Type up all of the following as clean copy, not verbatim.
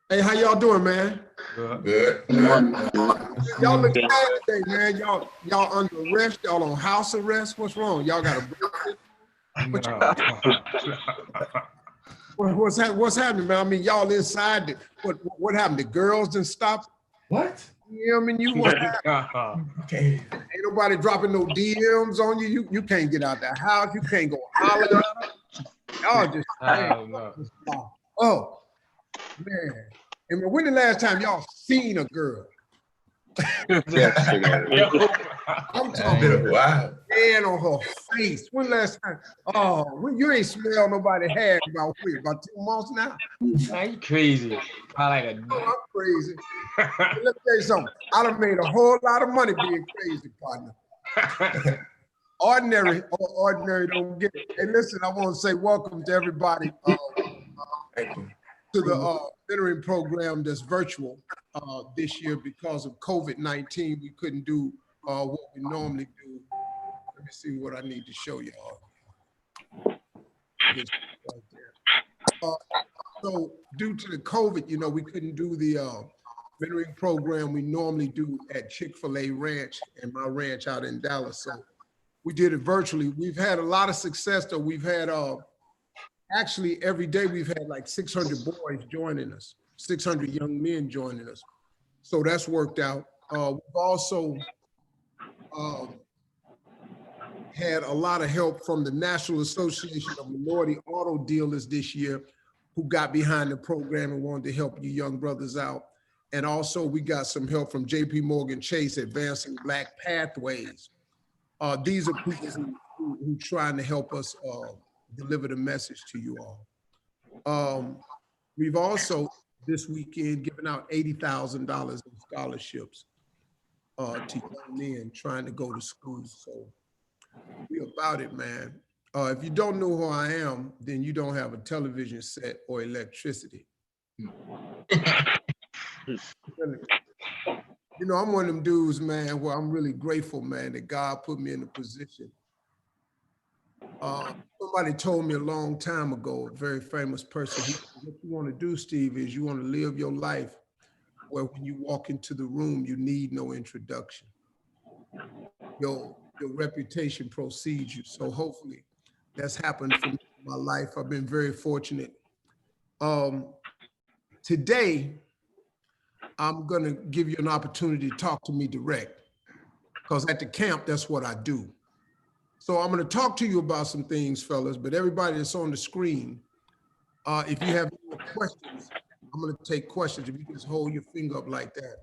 Hey, how y'all doing, man? Good. Y'all look bad today, man. Y'all under arrest. Y'all on house arrest. What's wrong? Y'all got a what's happening, man? I mean, y'all inside. What happened? The girls didn't stop. What? DMing you? What happened? Okay. Ain't nobody dropping no DMs on you. You can't get out the house. You can't go holler at them. Y'all just oh man. And when the last time y'all seen a girl? Yesterday. I'm It's talking been a while. man on her face. When last time? Oh, you ain't smelled nobody hair about 2 months now. Man, you crazy. I like a Oh, I'm crazy. Let me tell you something. I done made a whole lot of money being crazy, partner. Ordinary don't get it. Hey, listen, I want to say welcome to everybody Thank you. to the mentoring program that's virtual this year because of COVID-19. We couldn't do what we normally do. Let me see what I need to show y'all. Right there. So due to the COVID, you know, we couldn't do the mentoring program we normally do at Chick-fil-A Ranch and my ranch out in Dallas. So we did it virtually. We've had a lot of success though. We've had actually every day we've had like 600 boys joining us, 600 young men joining us. So that's worked out. We've also had a lot of help from the National Association of Minority Auto Dealers this year, who got behind the program and wanted to help you young brothers out. And also we got some help from JP Morgan Chase, Advancing Black Pathways. These are people who trying to help us deliver the message to you all. We've also this weekend given out $80,000 in scholarships to young men trying to go to school. So we about it, man. If you don't know who I am, then you don't have a television set or electricity. You know, I'm one of them dudes, man, where I'm really grateful, man, that God put me in a position. Somebody told me a long time ago, a very famous person, he said, what you want to do, Steve, is you want to live your life where when you walk into the room, you need no introduction. Your reputation precedes you. So hopefully that's happened for me in my life. I've been very fortunate. Today, I'm gonna give you an opportunity to talk to me direct, because at the camp, that's what I do. So I'm gonna talk to you about some things, fellas, but everybody that's on the screen, if you have any questions, I'm gonna take questions. If you just hold your finger up like that,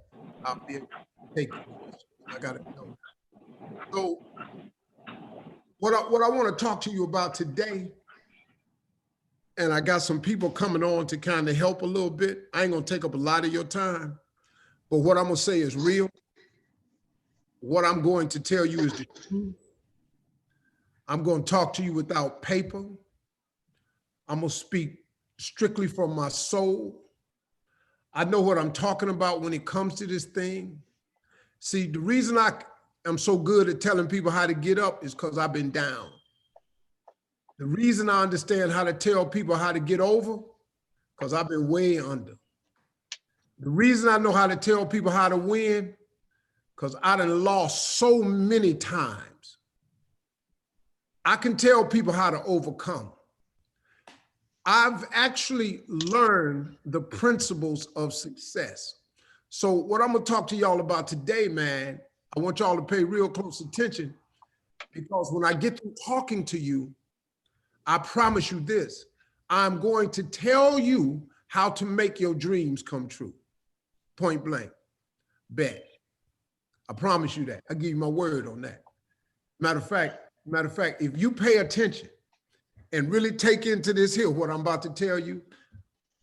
I'll be able to take your questions. I gotta know. So what I wanna talk to you about today, and I got some people coming on to kind of help a little bit. I ain't gonna take up a lot of your time, but what I'm gonna say is real. What I'm going to tell you is the truth. I'm gonna talk to you without paper. I'm gonna speak strictly from my soul. I know what I'm talking about when it comes to this thing. See, the reason I am so good at telling people how to get up is because I've been down. The reason I understand how to tell people how to get over, because I've been way under. The reason I know how to tell people how to win, because I done lost so many times. I can tell people how to overcome. I've actually learned the principles of success. So what I'm gonna talk to y'all about today, man, I want y'all to pay real close attention, because when I get through talking to you, I promise you this, I'm going to tell you how to make your dreams come true. Point blank, bet. I promise you that. I give you my word on that. Matter of fact, if you pay attention and really take into this here, what I'm about to tell you,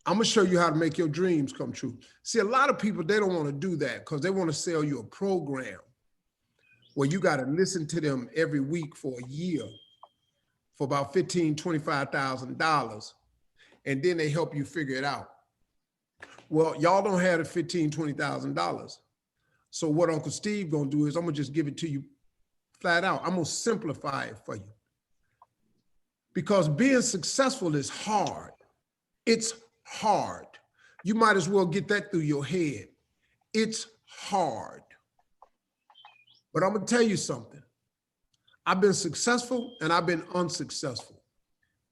I'm gonna show you how to make your dreams come true. See, a lot of people, they don't wanna do that because they wanna sell you a program where you gotta listen to them every week for a year for about $15,000, $25,000, and then they help you figure it out. Well, y'all don't have the $15,000, $20,000. So what Uncle Steve gonna do is I'm gonna just give it to you flat out. I'm gonna simplify it for you. Because being successful is hard. It's hard. You might as well get that through your head. It's hard. But I'm gonna tell you something. I've been successful and I've been unsuccessful.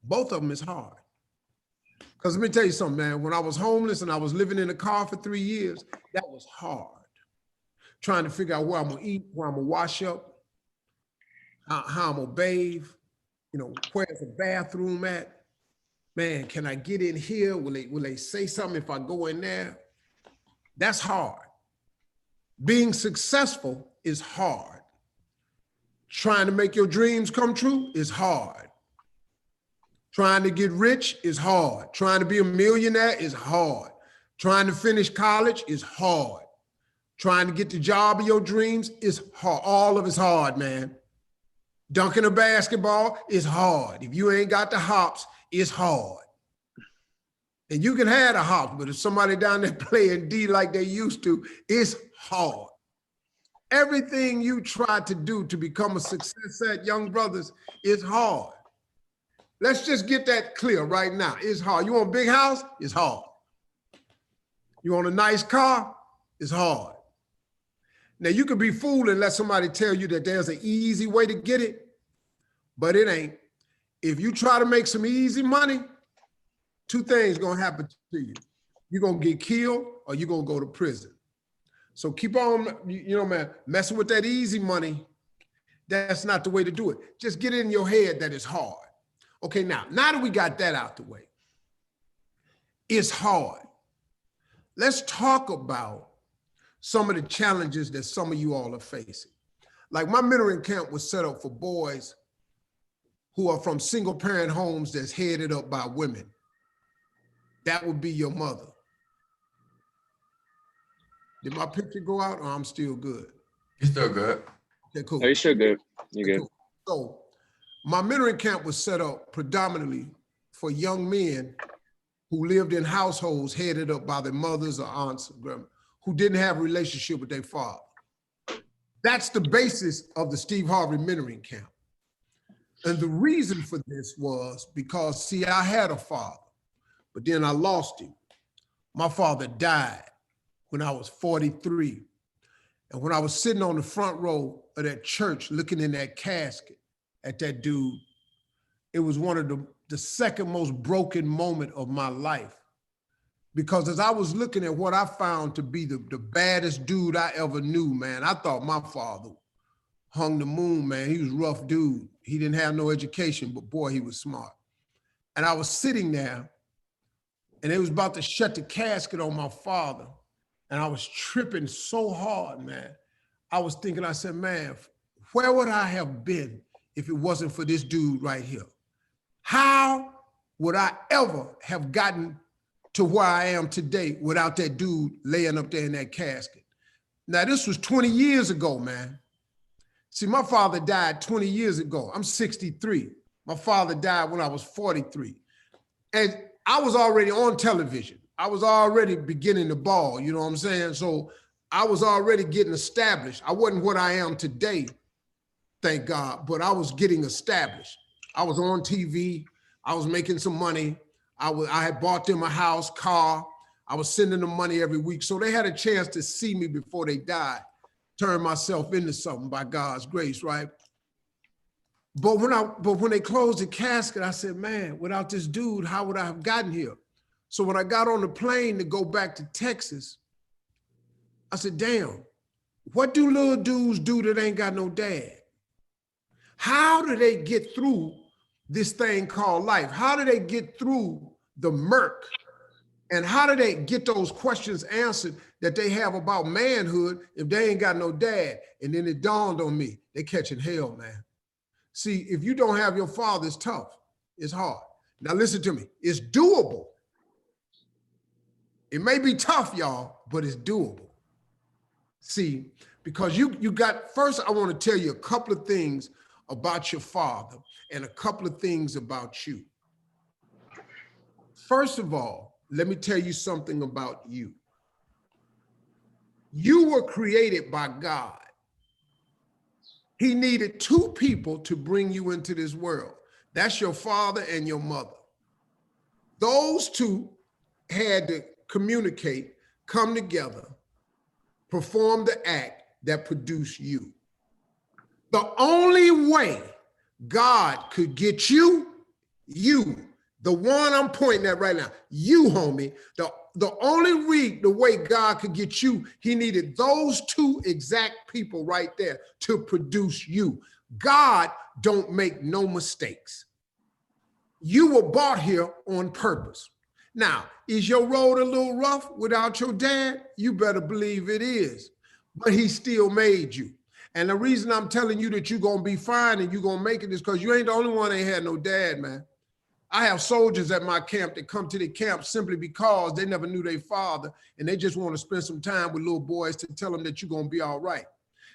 Both of them is hard. Because let me tell you something, man. When I was homeless and I was living in a car for 3 years, that was hard. Trying to figure out where I'm gonna eat, where I'm gonna wash up, how I'm gonna bathe, where's the bathroom at? Man, can I get in here? Will they say something if I go in there? That's hard. Being successful is hard. Trying to make your dreams come true is hard. Trying to get rich is hard. Trying to be a millionaire is hard. Trying to finish college is hard. Trying to get the job of your dreams is hard. All of it's hard, man. Dunking a basketball is hard. If you ain't got the hops, it's hard. And you can have the hops, but if somebody down there playing D like they used to, it's hard. Everything you try to do to become a success at, young brothers, is hard. Let's just get that clear right now. It's hard. You want a big house? It's hard. You want a nice car? It's hard. Now, you could be fooled and let somebody tell you that there's an easy way to get it, but it ain't. If you try to make some easy money, two things gonna happen to you. You're gonna get killed or you're gonna go to prison. So keep on, man, messing with that easy money. That's not the way to do it. Just get it in your head that it's hard. Okay, now that we got that out the way, it's hard. Let's talk about some of the challenges that some of you all are facing. Like my mentoring camp was set up for boys who are from single parent homes that's headed up by women. That would be your mother. Did my picture go out or I'm still good? You're still good. Okay, cool. No, you're still good. You're good. Cool. So my mentoring camp was set up predominantly for young men who lived in households headed up by their mothers or aunts or grandma who didn't have a relationship with their father. That's the basis of the Steve Harvey mentoring camp. And the reason for this was because, see, I had a father, but then I lost him. My father died when I was 43. And when I was sitting on the front row of that church looking in that casket at that dude, it was one of the second most broken moment of my life. Because as I was looking at what I found to be the baddest dude I ever knew, man, I thought my father hung the moon, man. He was a rough dude. He didn't have no education, but boy, he was smart. And I was sitting there and they was about to shut the casket on my father. And I was tripping so hard, man. I was thinking, I said, man, where would I have been if it wasn't for this dude right here? How would I ever have gotten to where I am today without that dude laying up there in that casket? Now, this was 20 years ago, man. See, my father died 20 years ago. I'm 63. My father died when I was 43. And I was already on television. I was already beginning to ball, you know what I'm saying? So I was already getting established. I wasn't what I am today, thank God, but I was getting established. I was on TV. I was making some money. I had bought them a house, car. I was sending them money every week. So they had a chance to see me before they died, turn myself into something by God's grace, right? But when they closed the casket, I said, man, without this dude, how would I have gotten here? So when I got on the plane to go back to Texas, I said, damn, what do little dudes do that ain't got no dad? How do they get through this thing called life? How do they get through the murk? And how do they get those questions answered that they have about manhood if they ain't got no dad? And then it dawned on me, they catching hell, man. See, if you don't have your father, it's tough. It's hard. Now listen to me, it's doable. It may be tough, y'all, but it's doable. See, because you got, first I want to tell you a couple of things about your father and a couple of things about you. First of all, let me tell you something about you. You were created by God. He needed two people to bring you into this world. That's your father and your mother. Those two had to communicate, come together, perform the act that produced you. The only way God could get you, the one I'm pointing at right now, you, homie, the only way God could get you, he needed those two exact people right there to produce you. God don't make no mistakes. You were brought here on purpose. Now, is your road a little rough without your dad? You better believe it is, but he still made you. And the reason I'm telling you that you're gonna be fine and you're gonna make it is because you ain't the only one that ain't had no dad, man. I have soldiers at my camp that come to the camp simply because they never knew their father and they just want to spend some time with little boys to tell them that you're gonna be all right.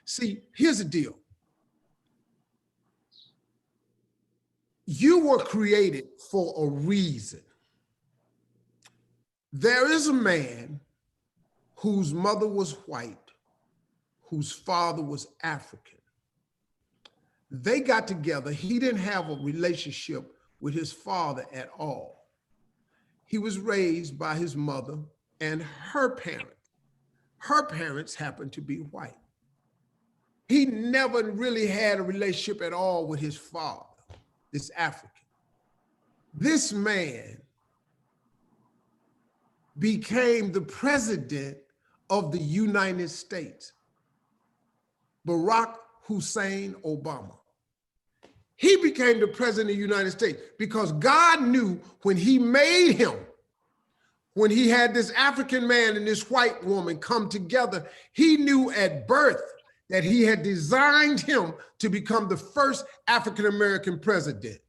See, here's the deal. You were created for a reason. There is a man whose mother was white, whose father was African. They got together. He didn't have a relationship with his father at all. He was raised by his mother and her parents. Her parents happened to be white. He never really had a relationship at all with his father, this African. This man became the president of the United States, Barack Hussein Obama. He became the president of the United States because God knew when he made him, when he had this African man and this white woman come together, he knew at birth that he had designed him to become the first African-American president.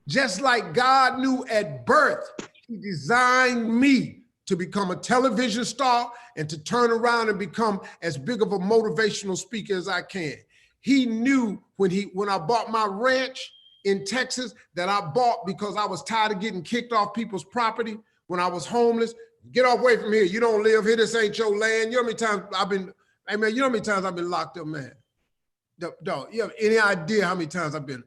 Just like God knew at birth, he designed me to become a television star and to turn around and become as big of a motivational speaker as I can. He knew when I bought my ranch in Texas that I bought because I was tired of getting kicked off people's property when I was homeless. Get away from here. You don't live here. This ain't your land. You know how many times I've been, hey man, you know how many times I've been locked up, man? Dog, you have any idea how many times I've been,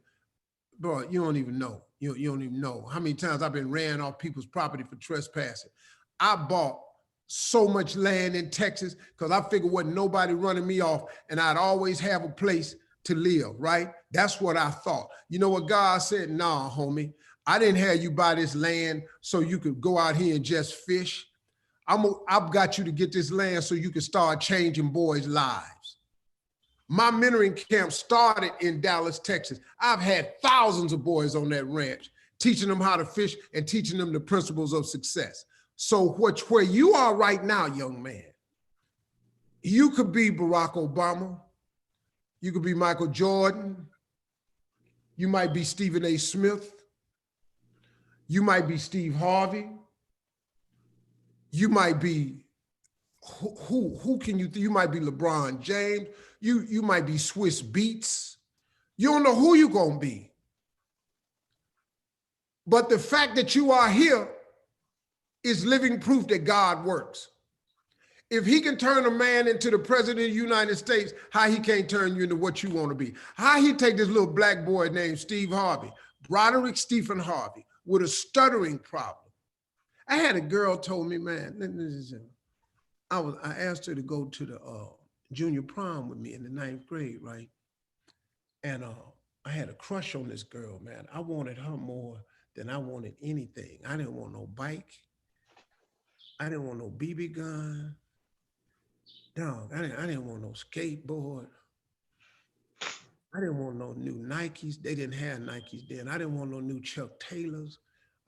bro, you don't even know. You don't even know how many times I've been ran off people's property for trespassing. I bought so much land in Texas because I figured wasn't nobody running me off and I'd always have a place to live, right? That's what I thought. You know what God said? Nah, homie, I didn't have you buy this land so you could go out here and just fish. I've got you to get this land so you can start changing boys' lives. My mentoring camp started in Dallas, Texas. I've had thousands of boys on that ranch, teaching them how to fish and teaching them the principles of success. So where you are right now, young man, you could be Barack Obama, you could be Michael Jordan, you might be Stephen A. Smith, you might be Steve Harvey, you might be, who can you might be LeBron James, you might be Swiss Beats, you don't know who you're gonna be. But the fact that you are here is living proof that God works. If he can turn a man into the president of the United States, how he can't turn you into what you want to be? How he take this little black boy named Steve Harvey, Broderick Stephen Harvey, with a stuttering problem. I had a girl told me, man, I asked her to go to the junior prom with me in the 9th grade, right? And I had a crush on this girl, man. I wanted her more than I wanted anything. I didn't want no bike. I didn't want no BB gun. Dog, I didn't want no skateboard. I didn't want no new Nikes. They didn't have Nikes then. I didn't want no new Chuck Taylors.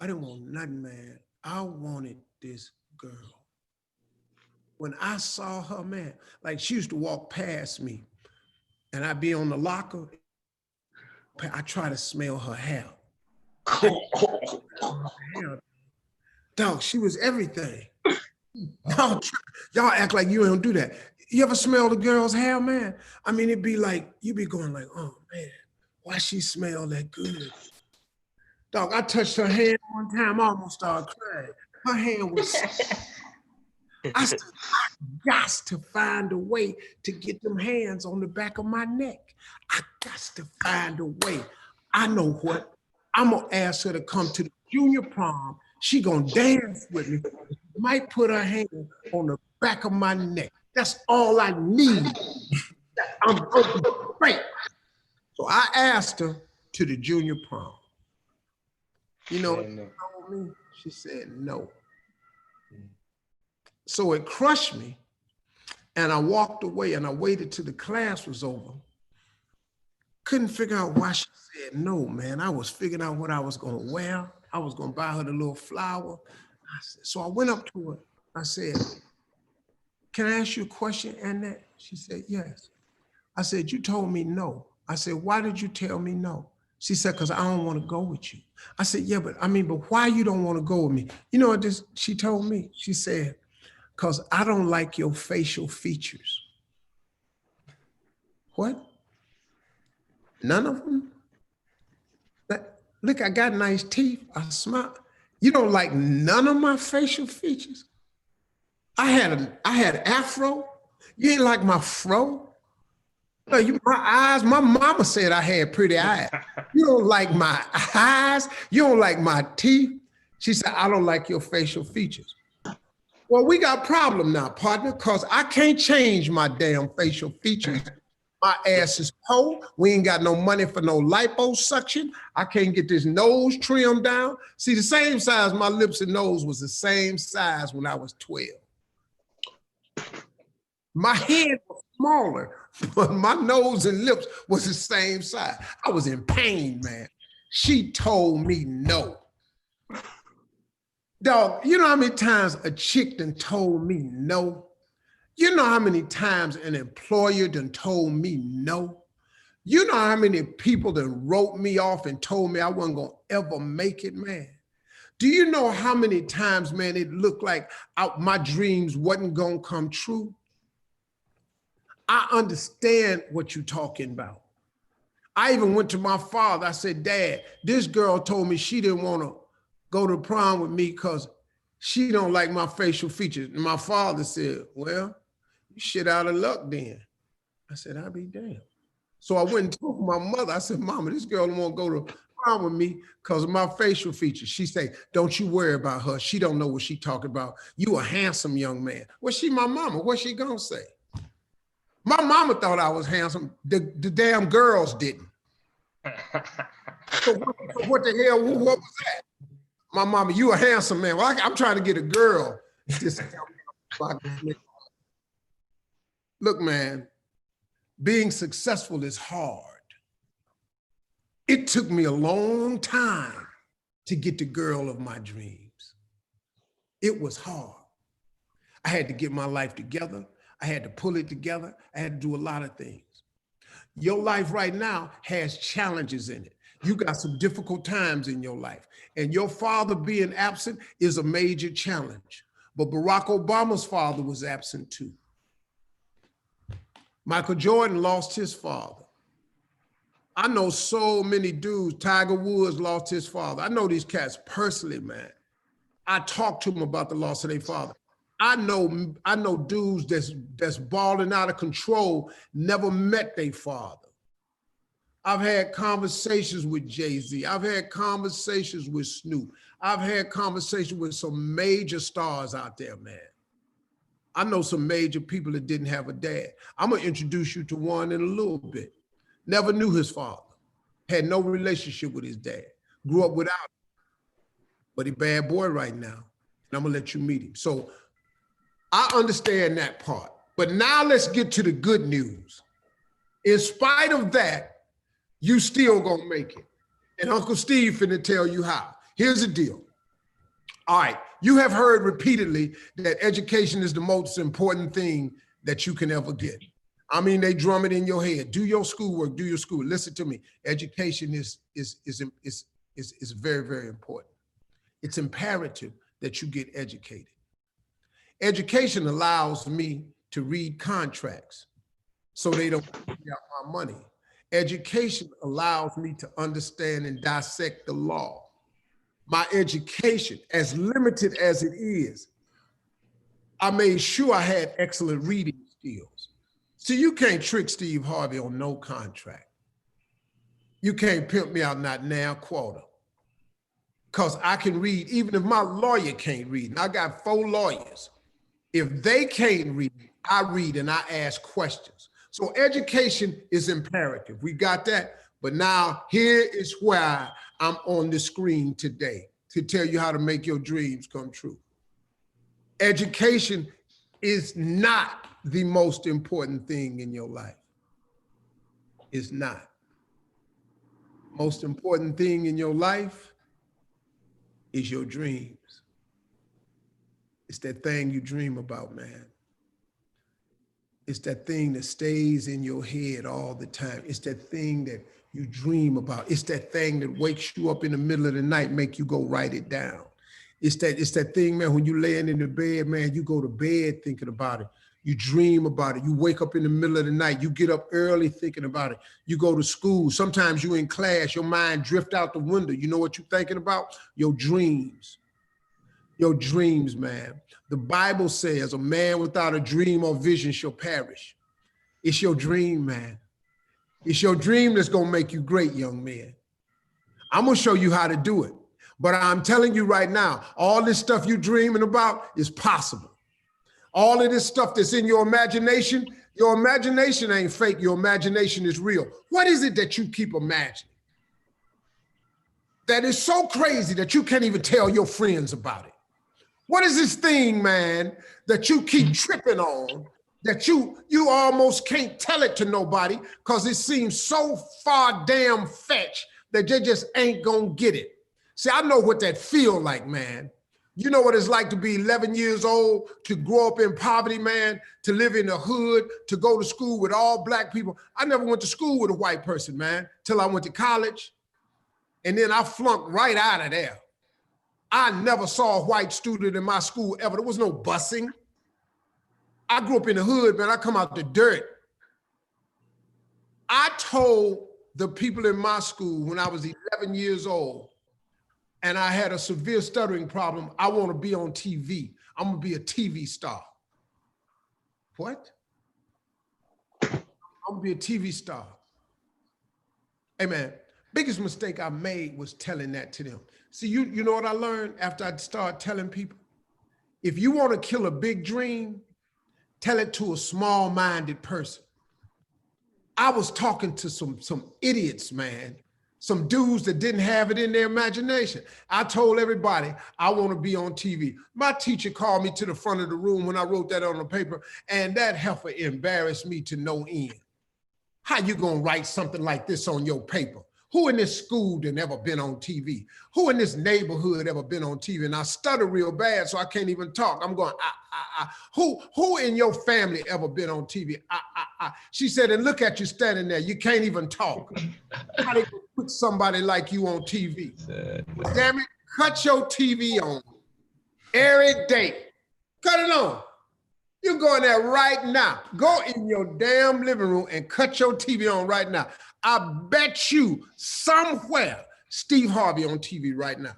I didn't want nothing, man. I wanted this girl. When I saw her, man, like she used to walk past me and I'd be on the locker. I try to smell her hair. Dog, she was everything. Y'all act like you don't do that. You ever smell the girl's hair, man? I mean, it'd be like, you'd be going like, oh man, why she smell that good? Dog, I touched her hand one time, I almost started crying. Her hand was, I got to find a way to get them hands on the back of my neck. I got to find a way. I know what, I'm gonna ask her to come to the junior prom. She gonna dance with me. might put her hand on the back of my neck. That's all I need. I'm gonna be great. So I asked her to the junior prom. You know what she told me? She said no. So it crushed me. And I walked away and I waited till the class was over. Couldn't figure out why she said no, man. I was figuring out what I was gonna wear. I was gonna buy her the little flower. So I went up to her. I said, can I ask you a question, Annette? She said, yes. I said, you told me no. I said, why did you tell me no? She said, because I don't want to go with you. I said, yeah, but why you don't want to go with me? You know what she told me? She said, because I don't like your facial features. What? None of them? Look, I got nice teeth. I smile. You don't like none of my facial features? I had afro. You ain't like my fro? My eyes, my mama said I had pretty eyes. You don't like my eyes? You don't like my teeth? She said, I don't like your facial features. Well, we got a problem now, partner, because I can't change my damn facial features. My ass is poor. We ain't got no money for no liposuction. I can't get this nose trimmed down. See, the same size, my lips and nose was the same size when I was 12. My head was smaller, but my nose and lips was the same size. I was in pain, man. She told me no. Dog, you know how many times a chick done told me no? You know how many times an employer done told me no? You know how many people done wrote me off and told me I wasn't gonna ever make it, man? Do you know how many times, man, it looked like my dreams wasn't gonna come true? I understand what you're talking about. I even went to my father. I said, Dad, this girl told me she didn't want to go to prom with me because she don't like my facial features. And my father said, well, you shit out of luck then. I said, I'll be damned. So I went and told my mother, I said, Mama, this girl don't want to go to prom with me because of my facial features. She said, don't you worry about her. She don't know what she talking about. You a handsome young man. Well, she my mama. What's she gonna say? My mama thought I was handsome. The damn girls didn't. So what the hell, what was that? My mama, you a handsome man. Well, I'm trying to get a girl. Look, man, being successful is hard. It took me a long time to get the girl of my dreams. It was hard. I had to get my life together. I had to pull it together. I had to do a lot of things. Your life right now has challenges in it. You got some difficult times in your life, and your father being absent is a major challenge. But Barack Obama's father was absent too. Michael Jordan lost his father. I know so many dudes. Tiger Woods lost his father. I know these cats personally, man. I talked to them about the loss of their father. I know dudes that's balling out of control, never met their father. I've had conversations with Jay-Z. I've had conversations with Snoop. I've had conversations with some major stars out there, man. I know some major people that didn't have a dad. I'm gonna introduce you to one in a little bit. Never knew his father, had no relationship with his dad, grew up without him, but he bad boy right now, and I'm gonna let you meet him. So I understand that part, but now let's get to the good news. In spite of that, you still gonna make it. And Uncle Steve finna tell you how. Here's the deal. All right, you have heard repeatedly that education is the most important thing that you can ever get. I mean, they drum it in your head. Do your schoolwork, do your school. Listen to me. Education is very, very important. It's imperative that you get educated. Education allows me to read contracts so they don't take out my money. Education allows me to understand and dissect the law. My education, as limited as it is, I made sure I had excellent reading skills. See, you can't trick Steve Harvey on no contract. You can't pimp me out, not now, quarter. because I can read, even if my lawyer can't read. And I got 4 lawyers. If they can't read, I read and I ask questions. So education is imperative. We got that. But now here is where I'm on the screen today to tell you how to make your dreams come true. Education is not the most important thing in your life. It's not. Most important thing in your life is your dreams. It's that thing you dream about, man. It's that thing that stays in your head all the time. It's that thing that you dream about. It's that thing that wakes you up in the middle of the night, make you go write it down. It's that thing, man, when you laying in the bed, man, you go to bed thinking about it. You dream about it. You wake up in the middle of the night. You get up early thinking about it. You go to school. Sometimes you in class, your mind drift out the window. You know what you're thinking about? Your dreams. Your dreams, man. The Bible says a man without a dream or vision shall perish. It's your dream, man. It's your dream that's gonna make you great, young man. I'm gonna show you how to do it. But I'm telling you right now, all this stuff you're dreaming about is possible. All of this stuff that's in your imagination ain't fake. Your imagination is real. What is it that you keep imagining that is so crazy that you can't even tell your friends about it? What is this thing, man, that you keep tripping on that you almost can't tell it to nobody because it seems so far damn fetched that they just ain't gonna get it? See, I know what that feel like, man. You know what it's like to be 11 years old, to grow up in poverty, man, to live in the hood, to go to school with all black people. I never went to school with a white person, man, till I went to college. And then I flunked right out of there. I never saw a white student in my school ever. There was no busing. I grew up in the hood, man. I come out the dirt. I told the people in my school when I was 11 years old, and I had a severe stuttering problem, I want to be on TV. I'm gonna be a TV star. What? I'm gonna be a TV star. Hey man, biggest mistake I made was telling that to them. See, you know what I learned after I started telling people? If you want to kill a big dream, tell it to a small-minded person. I was talking to some idiots, man. Some dudes that didn't have it in their imagination. I told everybody, I want to be on TV. My teacher called me to the front of the room when I wrote that on the paper, and that heifer embarrassed me to no end. How you gonna write something like this on your paper? Who in this school done ever been on TV? Who in this neighborhood ever been on TV? And I stutter real bad, so I can't even talk. I'm going, Who in your family ever been on TV? She said, and look at you standing there. You can't even talk. How they gonna put somebody like you on TV? Damn it, cut your TV on every day. Cut it on. You go in there right now. Go in your damn living room and cut your TV on right now. I bet you somewhere Steve Harvey on TV right now.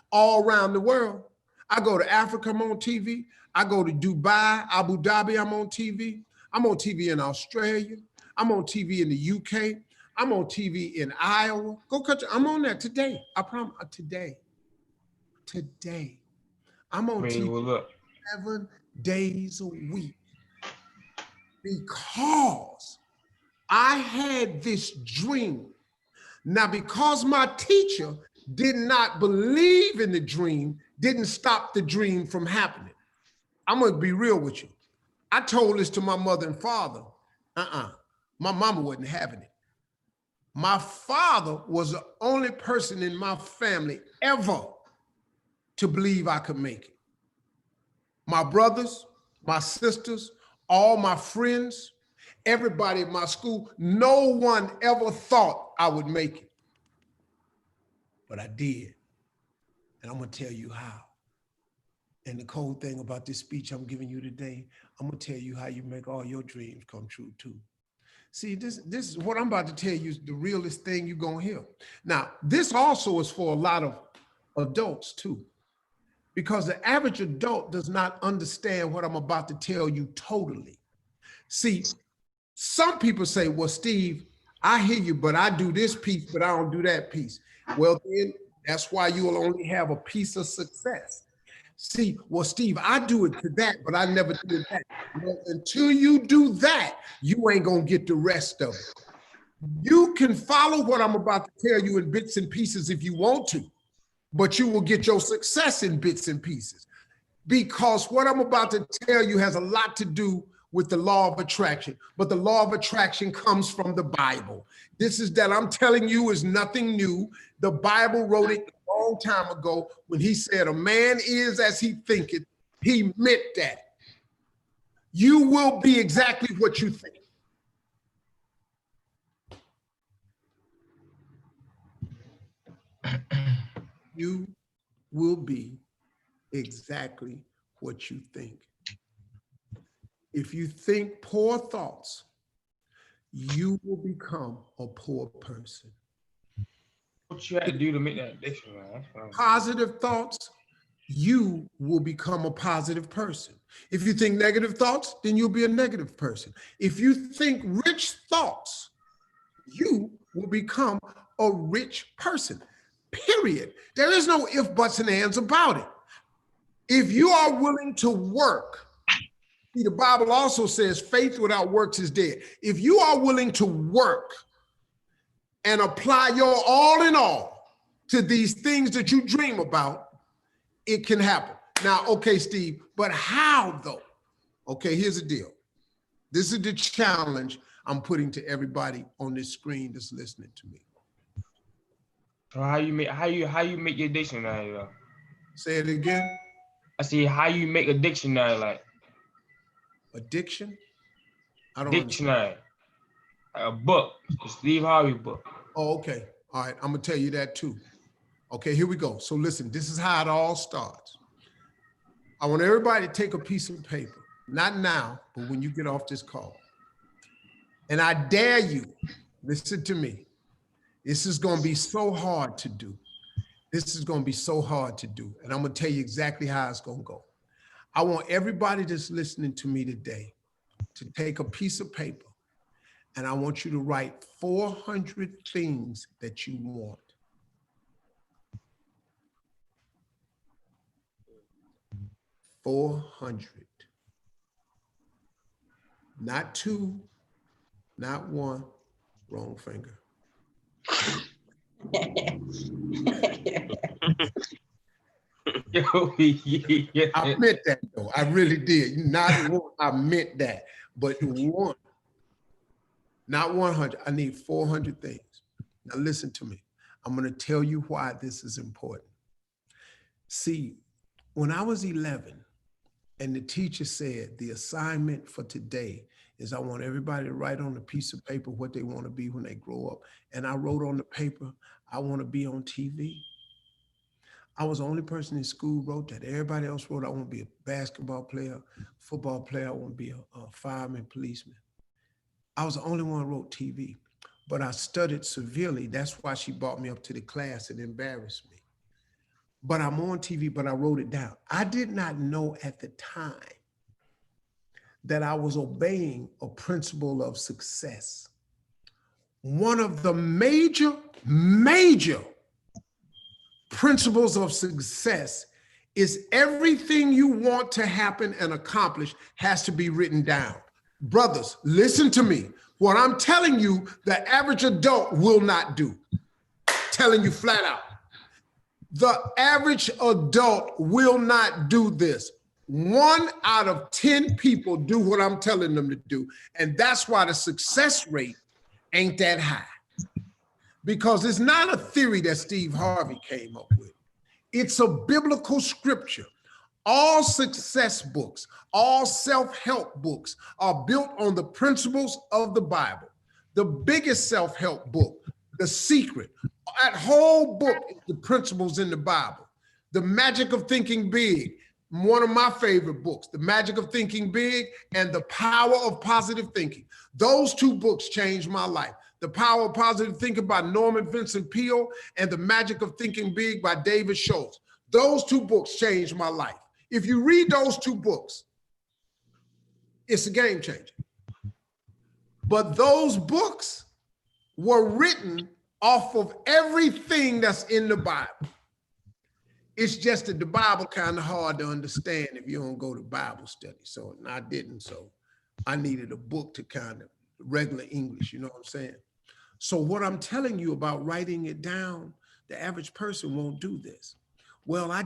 All around the world. I go to Africa, I'm on TV. I go to Dubai, Abu Dhabi, I'm on TV. I'm on TV in Australia. I'm on TV in the UK. I'm on TV in Iowa. Go cut your, I'm on there today. I promise, today. I'm on TV 7 days a week because I had this dream. Now, because my teacher did not believe in the dream, didn't stop the dream from happening. I'm gonna be real with you. I told this to my mother and father. My mama wasn't having it. My father was the only person in my family ever to believe I could make it. My brothers, my sisters, all my friends, everybody at my school, no one ever thought I would make it. But I did. And I'm gonna tell you how. And the cold thing about this speech I'm giving you today, I'm gonna tell you how you make all your dreams come true too. See, this is what I'm about to tell you is the realest thing you're gonna hear. Now, this also is for a lot of adults too, because the average adult does not understand what I'm about to tell you totally. See, some people say, well, Steve, I hear you, but I do this piece, but I don't do that piece. Well, then That's why you will only have a piece of success. See, well, Steve, I do it to that, but I never did that. Well, until you do that, you ain't gonna get the rest of it. You can follow what I'm about to tell you in bits and pieces if you want to, but you will get your success in bits and pieces. Because what I'm about to tell you has a lot to do with the law of attraction, but the law of attraction comes from the Bible. This is that I'm telling you is nothing new. The Bible wrote it a long time ago when he said, a man is as he thinketh. He meant that. You will be exactly what you think. You will be exactly what you think. If you think poor thoughts, you will become a poor person. What you had to do to make that addiction, man? Positive thoughts, you will become a positive person. If you think negative thoughts, then you'll be a negative person. If you think rich thoughts, you will become a rich person. Period. There is no if, buts, and ands about it. If you are willing to work, see, the Bible also says faith without works is dead. If you are willing to work and apply your all in all to these things that you dream about, it can happen. Now, okay, Steve, but how though? Okay, here's the deal. This is the challenge I'm putting to everybody on this screen that's listening to me. So how you make your dictionary though? Say it again. I see how you make a dictionary, like Addiction? I don't dictionary. Like a book, the Steve Harvey book. Oh, okay. All right, I'm gonna tell you that too. Okay, here we go. So listen, this is how it all starts. I want everybody to take a piece of paper, not now, but when you get off this call. And I dare you, listen to me. This is gonna be so hard to do. This is gonna be so hard to do. And I'm gonna tell you exactly how it's gonna go. I want everybody that's listening to me today to take a piece of paper and I want you to write 400 things that you want. $400. Not two, not one, wrong finger. I meant that though. I really did. Not one, I meant that. But one, not 100. I need 400 things. Now listen to me. I'm going to tell you why this is important. See, when I was 11 and the teacher said the assignment for today is I want everybody to write on a piece of paper what they want to be when they grow up. And I wrote on the paper, I want to be on TV. I was the only person in school wrote that. Everybody else wrote, I want to be a basketball player, football player, I want to be a fireman, policeman. I was the only one who wrote TV, but I studied severely. That's why she brought me up to the class and embarrassed me. But I'm on TV, but I wrote it down. I did not know at the time that I was obeying a principle of success. One of the major principles of success is everything you want to happen and accomplish has to be written down. Brothers, listen to me. What I'm telling you, the average adult will not do. Telling you flat out. The average adult will not do this. 1 out of 10 people do what I'm telling them to do. And that's why the success rate ain't that high. Because it's not a theory that Steve Harvey came up with. It's a biblical scripture. All success books, all self-help books are built on the principles of the Bible. The biggest self-help book, The Secret, that whole book is the principles in the Bible. The Magic of Thinking Big, one of my favorite books, The Magic of Thinking Big and The Power of Positive Thinking. Those two books changed my life. The Power of Positive Thinking by Norman Vincent Peale and The Magic of Thinking Big by David Schultz. Those two books changed my life. If you read those two books, it's a game changer. But those books were written off of everything that's in the Bible. It's just that the Bible kind of hard to understand if you don't go to Bible study. So and I didn't. So I needed a book to kind of regular English, you know what I'm saying? So what I'm telling you about writing it down, the average person won't do this. Well, I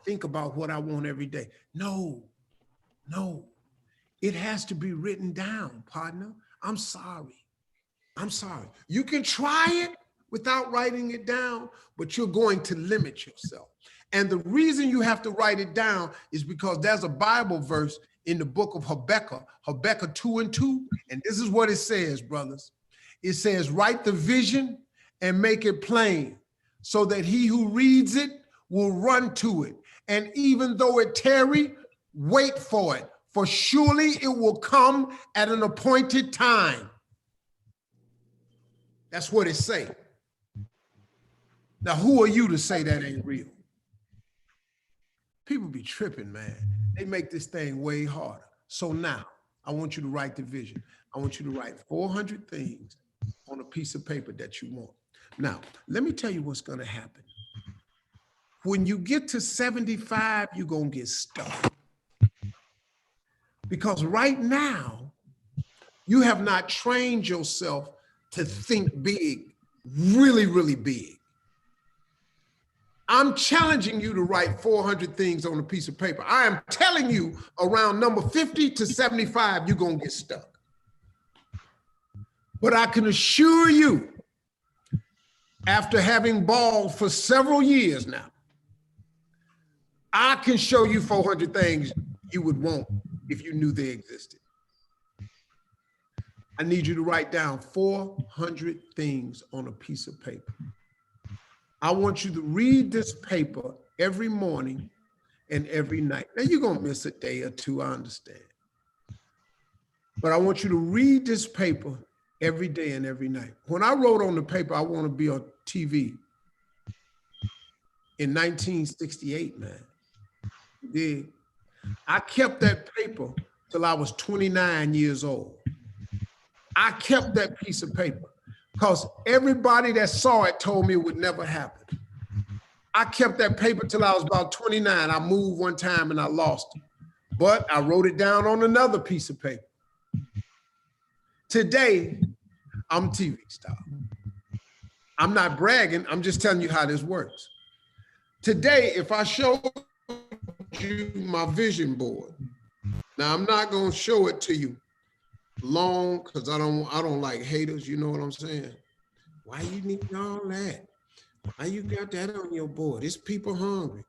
think about what I want every day. No, no, it has to be written down, partner. I'm sorry. I'm sorry. You can try it without writing it down, but you're going to limit yourself. And the reason you have to write it down is because there's a Bible verse in the book of Habakkuk, Habakkuk 2:2. And this is what it says, brothers. It says, write the vision and make it plain so that he who reads it will run to it. And even though it tarry, wait for it, for surely it will come at an appointed time. That's what it say. Now, who are you to say that ain't real? People be tripping, man. They make this thing way harder. So now, I want you to write the vision. I want you to write 400 things on a piece of paper that you want. Now, let me tell you what's going to happen. When you get to 75, you're going to get stuck. Because right now, you have not trained yourself to think big, really, really big. I'm challenging you to write 400 things on a piece of paper. I am telling you around number 50 to 75, you're going to get stuck. But I can assure you, after having balled for several years now, I can show you 400 things you would want if you knew they existed. I need you to write down 400 things on a piece of paper. I want you to read this paper every morning and every night. Now, you're going to miss a day or two, I understand. But I want you to read this paper every day and every night. When I wrote on the paper, I want to be on TV in 1968, man. Yeah. I kept that paper till I was 29 years old. I kept that piece of paper because everybody that saw it told me it would never happen. I kept that paper till I was about 29. I moved one time and I lost it, but I wrote it down on another piece of paper. Today, I'm a TV star. I'm not bragging. I'm just telling you how this works. Today, if I show you my vision board, now I'm not going to show it to you long because I don't like haters. You know what I'm saying? Why you need all that? Why you got that on your board? It's people hungry.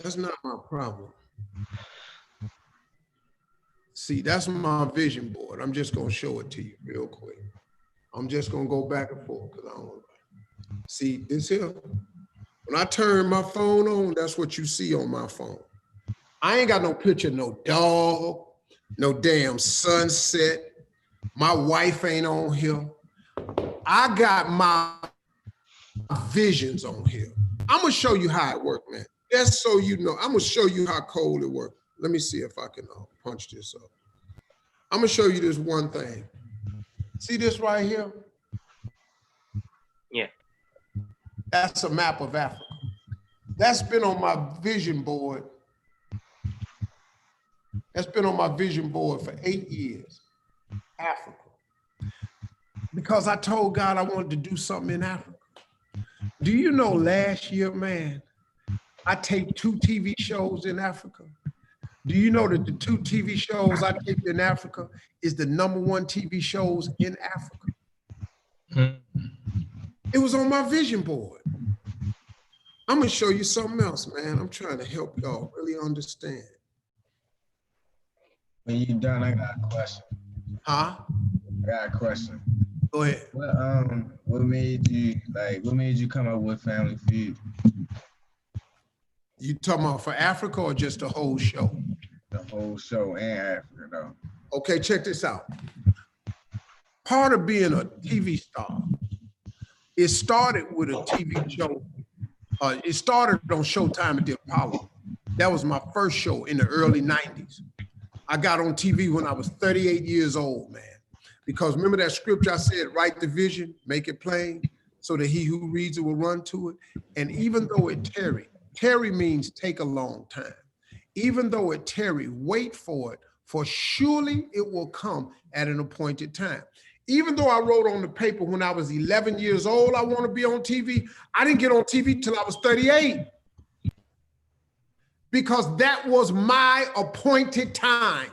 That's not my problem. See, that's my vision board. I'm just going to show it to you real quick. I'm just going to go back and forth because I don't want to. See, this here, when I turn my phone on, that's what you see on my phone. I ain't got no picture, no dog, no damn sunset. My wife ain't on here. I got my visions on here. I'm going to show you how it works, man. Just so you know, I'm going to show you how cold it works. Let me see if I can punch this up. I'm going to show you this one thing. See this right here? Yeah. That's a map of Africa. That's been on my vision board. That's been on my vision board for 8 years. Africa. Because I told God I wanted to do something in Africa. Do you know last year, man, I taped 2 TV shows in Africa? Do you know that the 2 TV shows I taped in Africa is the #1 TV shows in Africa? It was on my vision board. I'm gonna show you something else, man. I'm trying to help y'all really understand. When you done, I got a question. Huh? I got a question. Go ahead. What made you come up with Family Feud? You talking about for Africa or just the whole show? The whole show and Africa, though. Okay, check this out. Part of being a TV star, it started with a TV show. It started on Showtime at the Apollo. That was my first show in the early 90s. I got on TV when I was 38 years old, man. Because remember that scripture I said, write the vision, make it plain, so that he who reads it will run to it. And even though it tarried, Tarry means take a long time. Even though it tarry, wait for it, for surely it will come at an appointed time. Even though I wrote on the paper when I was 11 years old, I want to be on TV, I didn't get on TV till I was 38. Because that was my appointed time.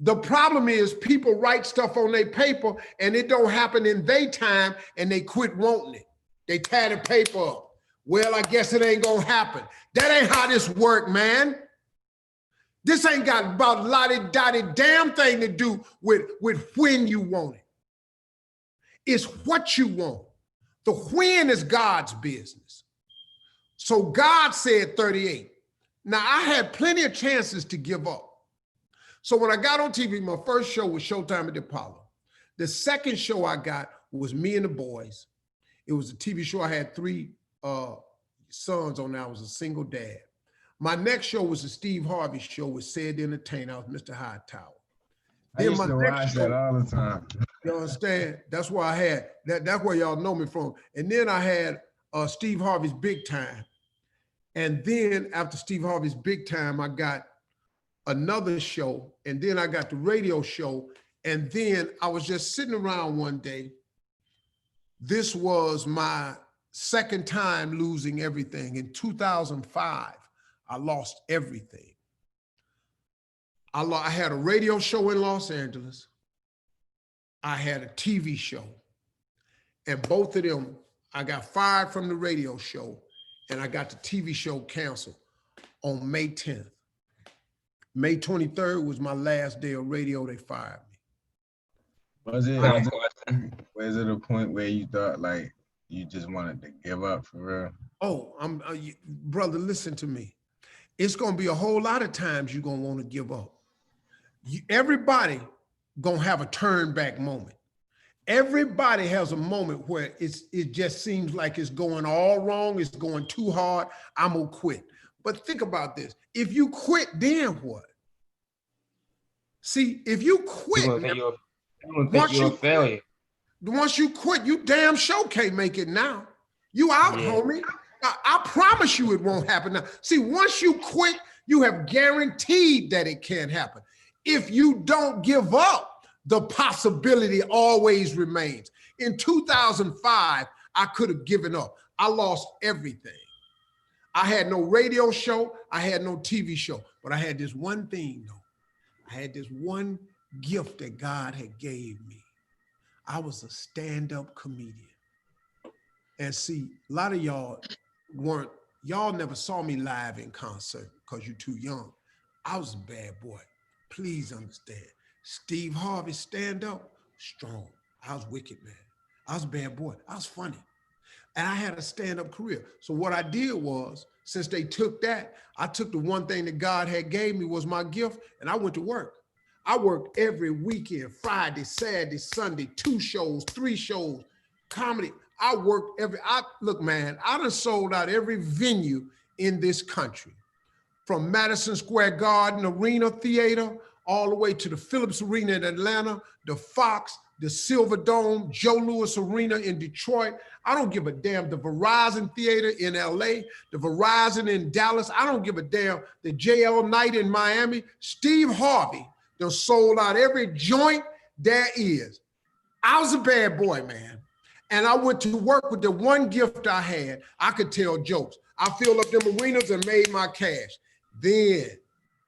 The problem is people write stuff on their paper and it don't happen in their time and they quit wanting it. They tear the paper up. Well, I guess it ain't gonna happen. That ain't how this work, man. This ain't got about lottie-dottie damn thing to do with when you want it. It's what you want. The when is God's business. So God said 38. Now, I had plenty of chances to give up. So when I got on TV, my first show was Showtime at the Apollo. The second show I got was Me and the Boys. It was a TV show. I had 3 sons on there. I was a single dad. My next show was the Steve Harvey show with Said the Entertainer. I was Mr. Hightower. I used to watch that all the time. You understand? That's where I had, that's where y'all know me from. And then I had Steve Harvey's Big Time. And then after Steve Harvey's Big Time, I got another show. And then I got the radio show. And then I was just sitting around one day. This was my second time losing everything. In 2005, I lost everything. I had a radio show in Los Angeles. I had a TV show. And both of them, I got fired from the radio show and I got the TV show canceled on May 10th. May 23rd was my last day of radio. They fired me. Was it a point where you thought like you just wanted to give up for real? Oh, brother, listen to me. It's gonna be a whole lot of times you're gonna want to give up. Everybody gonna have a turn back moment. Everybody has a moment where it just seems like it's going all wrong, it's going too hard, I'm gonna quit. But think about this. If you quit, then what? See, if you quit, you're a failure. Once you quit, you damn sure can't make it now. You out, homie. I promise you it won't happen now. See, once you quit, you have guaranteed that it can't happen. If you don't give up, the possibility always remains. In 2005, I could have given up. I lost everything. I had no radio show. I had no TV show, but I had this one thing though. I had this one gift that God had gave me. I was a stand-up comedian. And see, a lot of y'all never saw me live in concert because you're too young. I was a bad boy. Please understand. Steve Harvey, stand up, strong. I was wicked, man. I was a bad boy. I was funny. And I had a stand-up career. So what I did was, since they took that, I took the one thing that God had gave me was my gift, and I went to work. I worked every weekend, Friday, Saturday, Sunday, 2 shows, 3 shows, comedy. I worked look, man, I done sold out every venue in this country. From Madison Square Garden Arena Theater, all the way to the Phillips Arena in Atlanta, the Fox, the Silver Dome, Joe Louis Arena in Detroit. I don't give a damn. The Verizon Theater in LA, the Verizon in Dallas. I don't give a damn. The JL Knight in Miami. Steve Harvey done sold out every joint there is. I was a bad boy, man. And I went to work with the one gift I had. I could tell jokes. I filled up them arenas and made my cash. Then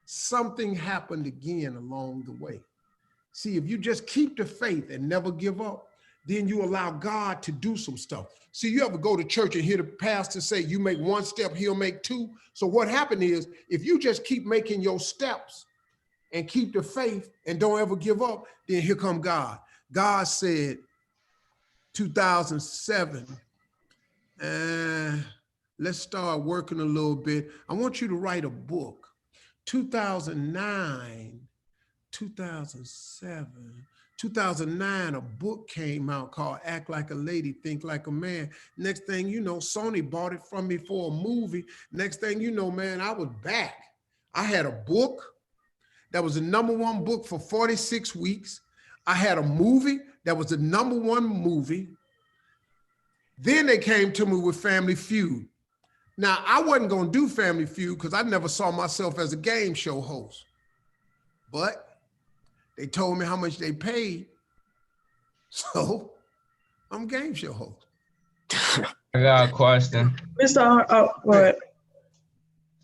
something happened again along the way. See, if you just keep the faith and never give up, then you allow God to do some stuff. See, you ever go to church and hear the pastor say, you make 1 step, he'll make 2. So what happened is, if you just keep making your steps and keep the faith and don't ever give up, then here come God. God said, 2007, let's start working a little bit. I want you to write a book. 2009, 2007, 2009, a book came out called Act Like a Lady, Think Like a Man. Next thing you know, Sony bought it from me for a movie. Next thing you know, man, I was back. I had a book that was the #1 book for 46 weeks. I had a movie that was the #1 movie. Then they came to me with Family Feud. Now, I wasn't gonna do Family Feud because I never saw myself as a game show host. But they told me how much they paid. So I'm a game show host. I got a question. Oh, go ahead.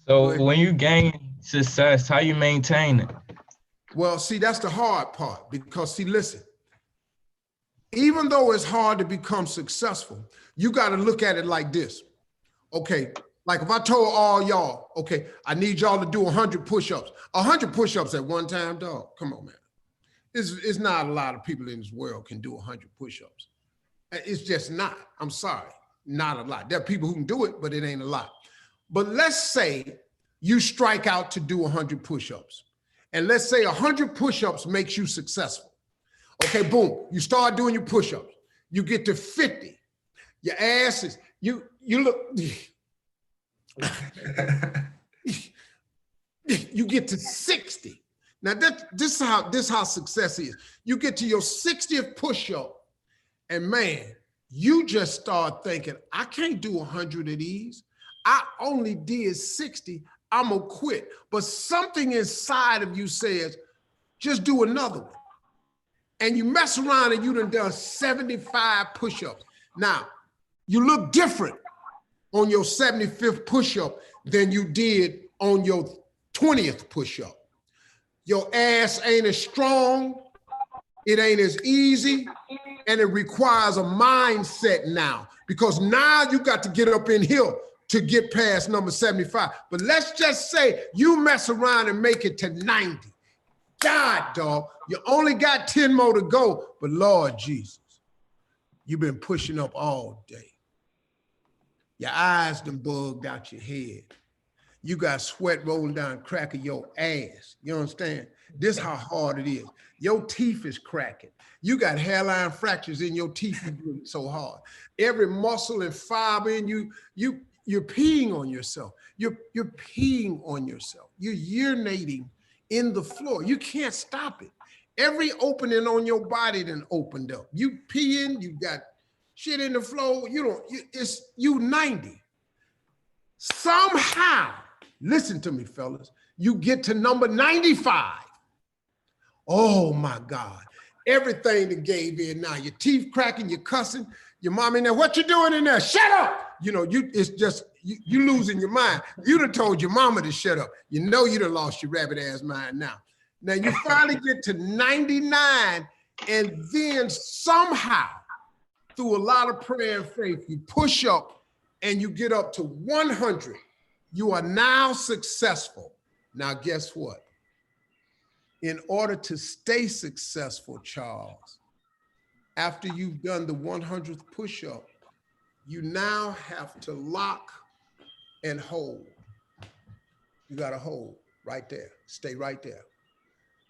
So when you gain success, how you maintain it? Well, see, that's the hard part because see, listen, even though it's hard to become successful, you got to look at it like this. Okay, like if I told all y'all, okay, I need y'all to do 100 push-ups. 100 push-ups at one time, dog. Come on, man. It's not a lot of people in this world can do 100 push-ups. It's just not. I'm sorry, not a lot. There are people who can do it, but it ain't a lot. But let's say you strike out to do 100 push-ups. And let's say 100 push-ups makes you successful. Okay, boom, you start doing your push-ups. You get to 50. Your ass is, you look, you get to 60. Now this is how success is. You get to your 60th push-up and man, you just start thinking, I can't do 100 of these. I only did 60. I'm gonna quit. But something inside of you says, just do another one. And you mess around and you done 75 push-ups. Now, you look different on your 75th push-up than you did on your 20th push-up. Your ass ain't as strong, it ain't as easy, and it requires a mindset now because now you got to get up in here to get past number 75. But let's just say you mess around and make it to 90. God, dog, you only got 10 more to go, but Lord Jesus, you've been pushing up all day. Your eyes done bugged out your head. You got sweat rolling down the crack of your ass. You understand? This how hard it is. Your teeth is cracking. You got hairline fractures in your teeth. You're doing it so hard. Every muscle and fiber in you, you're peeing on yourself. You're peeing on yourself. You're urinating in the floor. You can't stop it. Every opening on your body then opened up. You peeing, you got shit in the floor. You 90. Somehow, listen to me, fellas, you get to number 95. Oh my God. Everything that gave in now. Your teeth cracking, you're cussing, your mom in there, what you doing in there? Shut up! You know, it's just, you losing your mind. You done told your mama to shut up. You know you done lost your rabbit ass mind now. Now you finally get to 99 and then somehow, through a lot of prayer and faith, you push up and you get up to 100. You are now successful. Now guess what? In order to stay successful, Charles, after you've done the 100th push-up, you now have to lock and hold. You got to hold right there. Stay right there.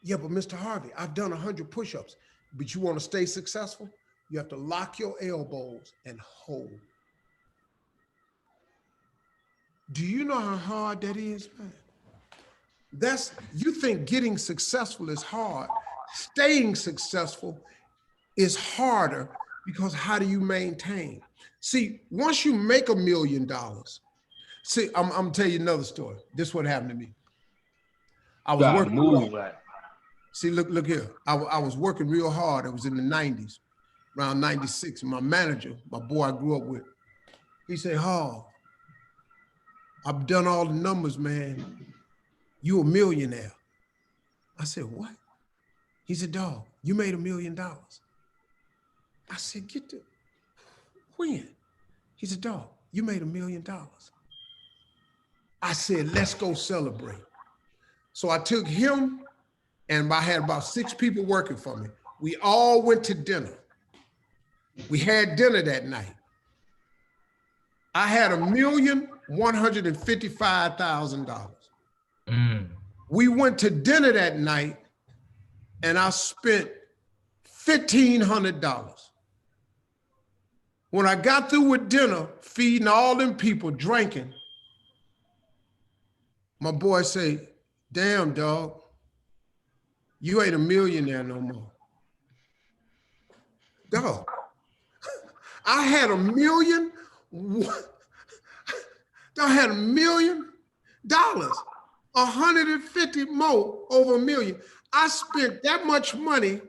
Yeah, but Mr. Harvey, I've done 100 push-ups, but you want to stay successful? You have to lock your elbows and hold. Do you know how hard that is, man? You think getting successful is hard. Staying successful is harder because how do you maintain? See, once you make $1 million, see, I'm gonna tell you another story. This is what happened to me. I was working. Move right. See, look here. I was working real hard. It was in the 90s, around 96. And my manager, my boy I grew up with, he said, "Oh, I've done all the numbers, man. You a millionaire." I said, "What?" He said, "Dog, you made $1 million." I said, when? He said, "Dog, you made $1 million." I said, "Let's go celebrate." So I took him and I had about 6 people working for me. We all went to dinner. We had dinner that night. I had $1,155,000. We went to dinner that night and I spent $1,500. When I got through with dinner, feeding all them people, drinking, my boy say, "Damn, dog, you ain't a millionaire no more." Dog, I had I had $1 million, 150 more over $1 million. I spent that much money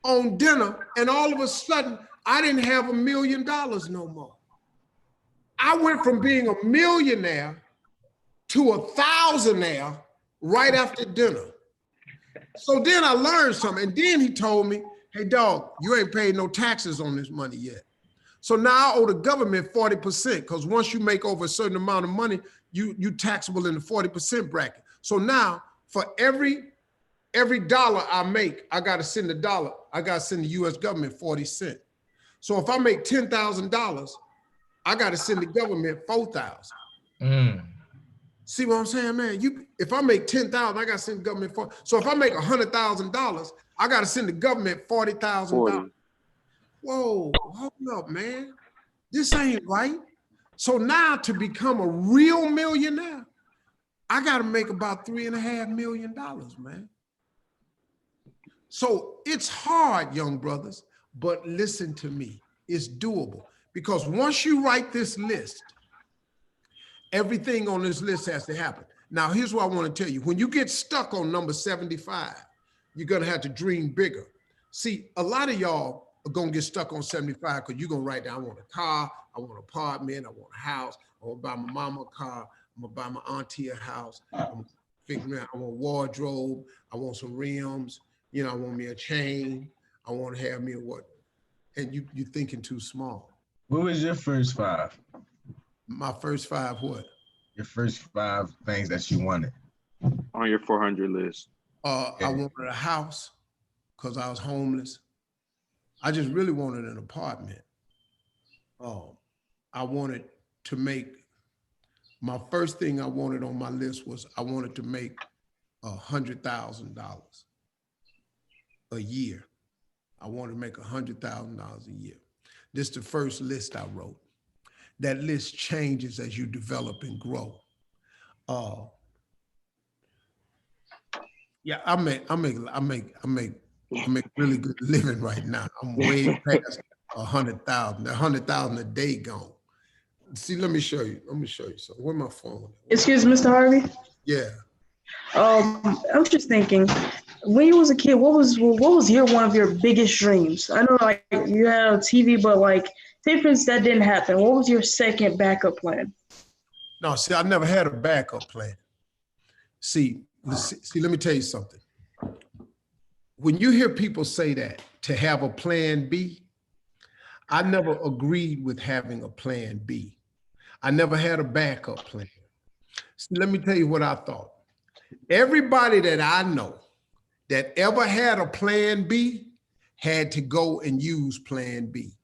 on dinner, and all of a sudden, I didn't have $1 million no more. I went from being a millionaire to a thousandaire right after dinner. So then I learned something. And then he told me, hey, dog, you ain't paid no taxes on this money yet. So now I owe the government 40%, because once you make over a certain amount of money, you taxable in the 40% bracket. So now for every dollar I make, I got to send the US government 40 cents. So if I make $10,000, I got to send the government 4,000. See what I'm saying, man? If I make 10,000, I got to send the government 4. So if I make $100,000, I got to send the government $40,000. Whoa, hold up, man. This ain't right. So now to become a real millionaire, I got to make about $3.5 million, man. So it's hard, young brothers, but listen to me. It's doable, because once you write this list, everything on this list has to happen. Now, here's what I want to tell you. When you get stuck on number 75, you're going to have to dream bigger. See, a lot of y'all are going to get stuck on 75 because you're going to write down, I want a car, I want an apartment, I want a house, I want to buy my mama a car, I'm going to buy my auntie a house, I'm figuring out, I want a wardrobe, I want some rims, you know, I want me a chain, I want to have me a what? And you're thinking too small. What was your first 5? My first 5 what? Your first 5 things that you wanted on your 400 list. I wanted a house because I was homeless. I just really wanted an apartment. I wanted to make, my first thing I wanted on my list was I wanted to make $100,000 a year. I wanted to make $100,000 a year. This is the first list I wrote. That list changes as you develop and grow. Yeah, I make really good living right now. I'm way past 100,000. 100,000 a day gone. See, let me show you. Let me show you something. Where's my phone? Excuse me, Mr. Harvey. Yeah. I was just thinking, when you was a kid, what was one of your biggest dreams? I know, like, you had a TV, but like, say for instance that didn't happen. What was your second backup plan? No, see, I never had a backup plan. See, let me tell you something. When you hear people say that, to have a plan B, I never agreed with having a plan B. I never had a backup plan. See, let me tell you what I thought. Everybody that I know that ever had a plan B had to go and use plan B.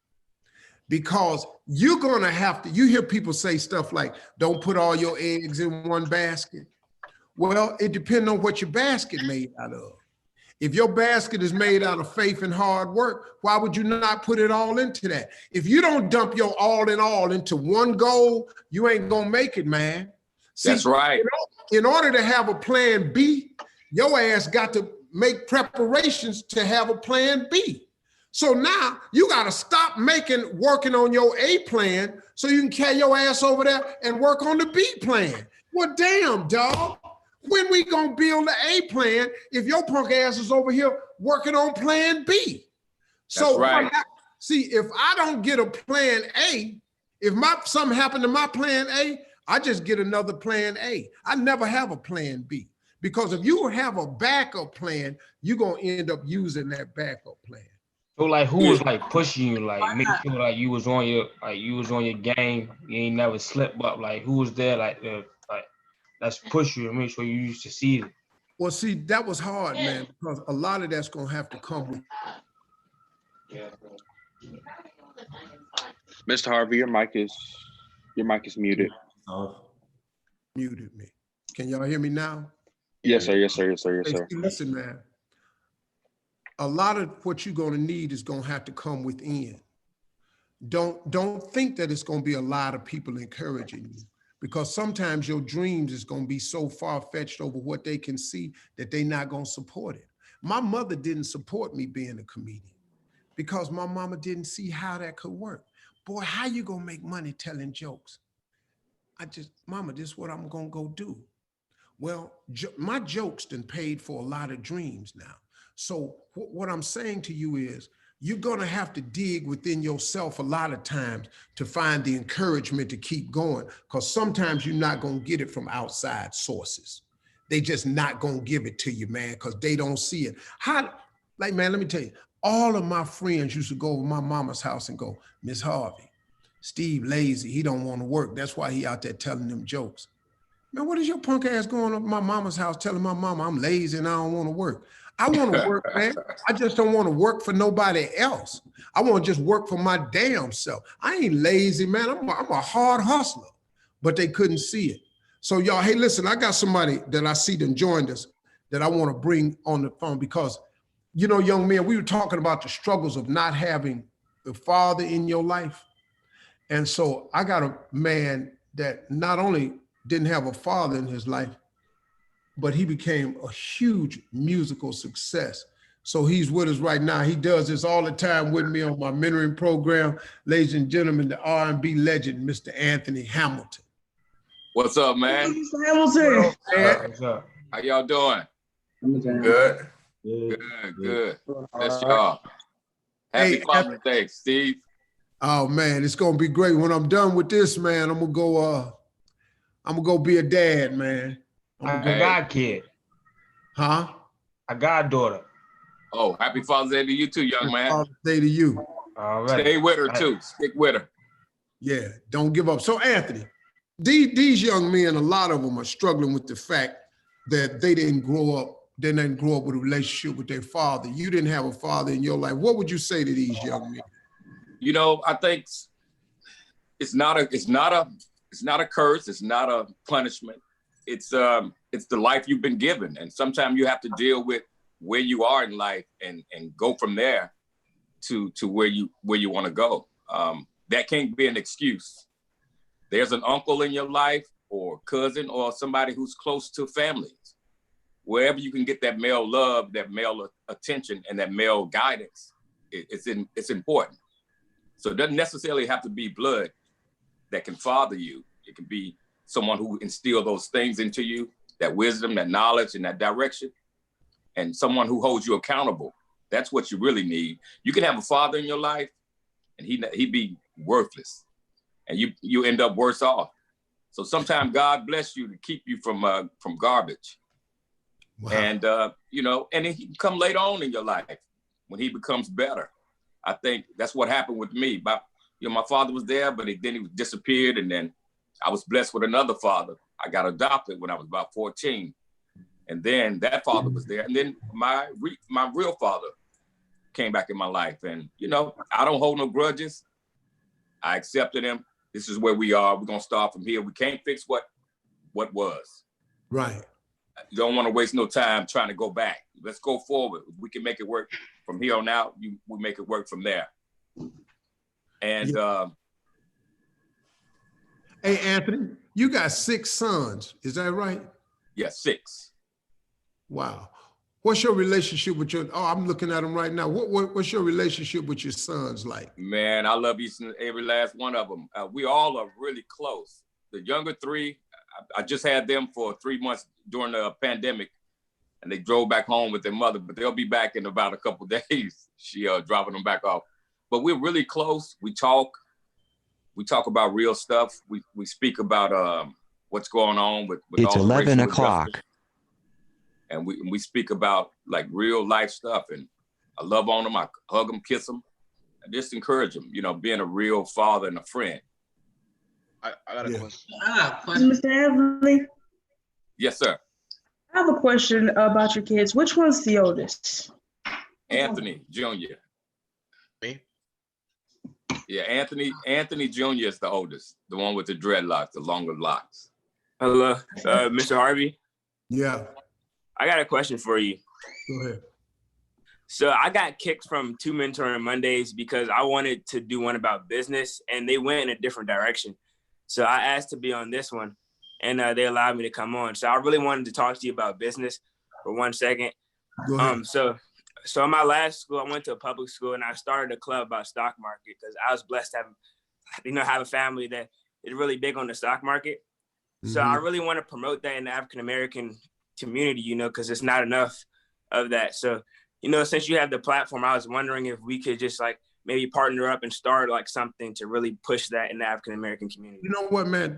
Because you're gonna have to, you hear people say stuff like, don't put all your eggs in one basket. Well, it depends on what your basket made out of. If your basket is made out of faith and hard work, why would you not put it all into that? If you don't dump your all in all into one goal, you ain't gonna make it, man. See, That's right. In order to have a plan B, your ass got to make preparations to have a plan B. So now you got to stop working on your A plan so you can carry your ass over there and work on the B plan. Well, damn, dog. When we gonna build the A plan if your punk ass is over here working on plan B? So right. See, if I don't get a plan A, if something happened to my plan A, I just get another plan A. I never have a plan B. Because if you have a backup plan, you're gonna end up using that backup plan. So like, who was like pushing you, like make sure like you was on your game, you ain't never slip up? Like, who was there like let's push you and make sure you succeed? Well, see, that was hard, man, because a lot of that's gonna have to come with. Mr. Harvey, your mic is muted. Muted me. Can y'all hear me now? Yes, sir. Yes, sir. Yes, sir. Yes, Hey, sir. listen, man. A lot of what you're gonna need is gonna have to come within. Don't think that it's gonna be a lot of people encouraging you, because sometimes your dreams is gonna be so far-fetched over what they can see that they're not gonna support it. My mother didn't support me being a comedian because my mama didn't see how that could work. Boy, how you gonna make money telling jokes? Mama, this is what I'm gonna go do. Well, my jokes done paid for a lot of dreams now. So what I'm saying to you is, you're gonna have to dig within yourself a lot of times to find the encouragement to keep going, because sometimes you're not gonna get it from outside sources. They just not gonna give it to you, man, because they don't see it. Like, man, let me tell you, all of my friends used to go over my mama's house and go, Miss Harvey, Steve lazy, he don't want to work. That's why he out there telling them jokes. Man, what is your punk ass going up my mama's house telling my mama I'm lazy and I don't want to work? I want to work, man. I just don't want to work for nobody else. I want to just work for my damn self. I ain't lazy, man. I'm a hard hustler, but they couldn't see it. So y'all, hey, listen, I got somebody that I see them joined us that I want to bring on the phone because, you know, young men, we were talking about the struggles of not having the father in your life. And so I got a man that not only didn't have a father in his life, but he became a huge musical success. So he's with us right now. He does this all the time with me on my mentoring program. Ladies and gentlemen, the R&B legend, Mr. Anthony Hamilton. What's up, man? Mr. Hamilton. What's up? How y'all doing? Good. Good. That's y'all. Happy Hey, Father's Day, Steve. Oh man, it's gonna be great. When I'm done with this, man, I'm gonna go be a dad, man. I got a kid. Huh? I got a daughter. Oh, happy Father's Day to you too, young man. Father's Day to you. All right. Stay with her too. Stick with her. Yeah, don't give up. So Anthony, these young men, a lot of them are struggling with the fact that they didn't grow up with a relationship with their father. You didn't have a father in your life. What would you say to these young men? You know, I think it's not a curse. It's not a punishment. It's the life you've been given, and sometimes you have to deal with where you are in life and go from there to where you want to go. That can't be an excuse. There's an uncle in your life, or cousin, or somebody who's close to family. Wherever you can get that male love, that male attention, and that male guidance, it's important. So it doesn't necessarily have to be blood that can father you. It can be someone who instill those things into you, that wisdom, that knowledge, and that direction, and someone who holds you accountable. That's what you really need. You can have a father in your life, and he'd be worthless, and you end up worse off. So sometimes God bless you to keep you from garbage. Wow. And and he can come later on in your life when he becomes better. I think that's what happened with me. My father was there, but then he disappeared, and then I was blessed with another father. I got adopted when I was about 14, and then that father was there, and then my real father came back in my life. And I don't hold no grudges. I accepted him. This is where we are. We're gonna start from here. We can't fix what was. Right. You don't want to waste no time trying to go back. Let's go forward. We can make it work from here on out. We make it work from there. And hey, Anthony, you got 6 sons. Is that right? Yeah, 6. Wow. What's your relationship with I'm looking at them right now. What's your relationship with your sons like? Man, I love each and every last one of them. We all are really close. The younger 3, I just had them for 3 months during the pandemic, and they drove back home with their mother, but they'll be back in about a couple of days. She dropping them back off. But we're really close. We talk about real stuff. We speak about what's going on with it's all the 11 racial o'clock. injustice. And we speak about like real life stuff. And I love on them. I hug them, kiss them, and just encourage them, being a real father and a friend. I got a question. Mr. Anthony, Yes, sir. I have a question about your kids. Which one's the oldest? Anthony Jr. Me? Yeah, Anthony Jr. is the oldest, the one with the dreadlocks, the longer locks. Hello, Mr. Harvey. Yeah. I got a question for you. Go ahead. So I got kicked from 2 Mentoring Mondays because I wanted to do one about business, and they went in a different direction. So I asked to be on this one, and they allowed me to come on. So I really wanted to talk to you about business for 1 second. Go ahead. So in my last school, I went to a public school, and I started a club about stock market because I was blessed to have a family that is really big on the stock market. So I really want to promote that in the African American community, you know, because it's not enough of that. So, you know, since you have the platform, I was wondering if we could just like maybe partner up and start like something to really push that in the African American community. You know what, man?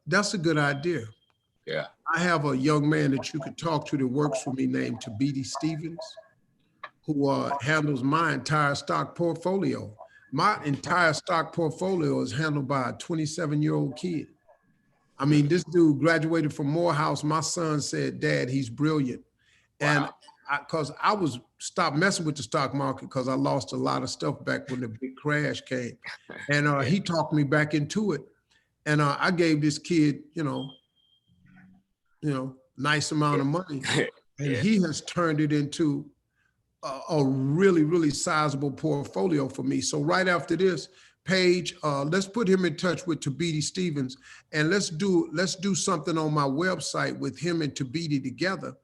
That's a good idea. Yeah. I have a young man that you could talk to that works for me named Tabidi Stevens, who handles my entire stock portfolio. My entire stock portfolio is handled by a 27-year-old kid. I mean, this dude graduated from Morehouse. My son said, Dad, he's brilliant. And because I was stopped messing with the stock market because I lost a lot of stuff back when the big crash came. And he talked me back into it. And I gave this kid, you know, nice amount of money. And he has turned it into a really, really sizable portfolio for me. So right after this, Paige, let's put him in touch with Tabidi Stevens, and let's do something on my website with him and Tabidi together.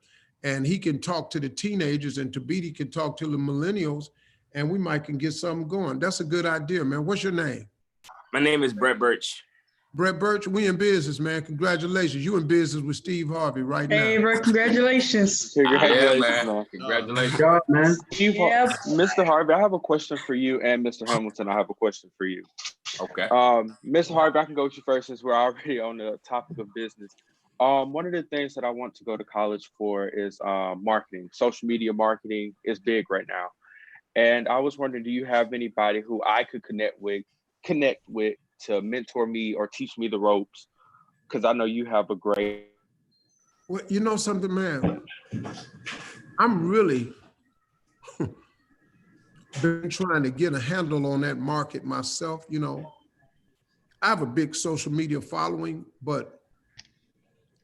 And he can talk to the teenagers and Tabidi can talk to the millennials, and we might can get something going. That's a good idea, man. What's your name? My name is Brett Birch. Brett Birch, we in business, man. Congratulations. You in business with Steve Harvey right now. Hey, bro, congratulations. Congratulations, man. Congratulations. God, man. Mr. Harvey, I have a question for you, and Mr. Hamilton, I have a question for you. Okay. Mr. Harvey, I can go with you first since we're already on the topic of business. One of the things that I want to go to college for is marketing. Social media marketing is big right now. And I was wondering, do you have anybody who I could connect with to mentor me or teach me the ropes? Because I know you have a great... Well, you know something, man? I'm really been trying to get a handle on that market myself. You know, I have a big social media following, but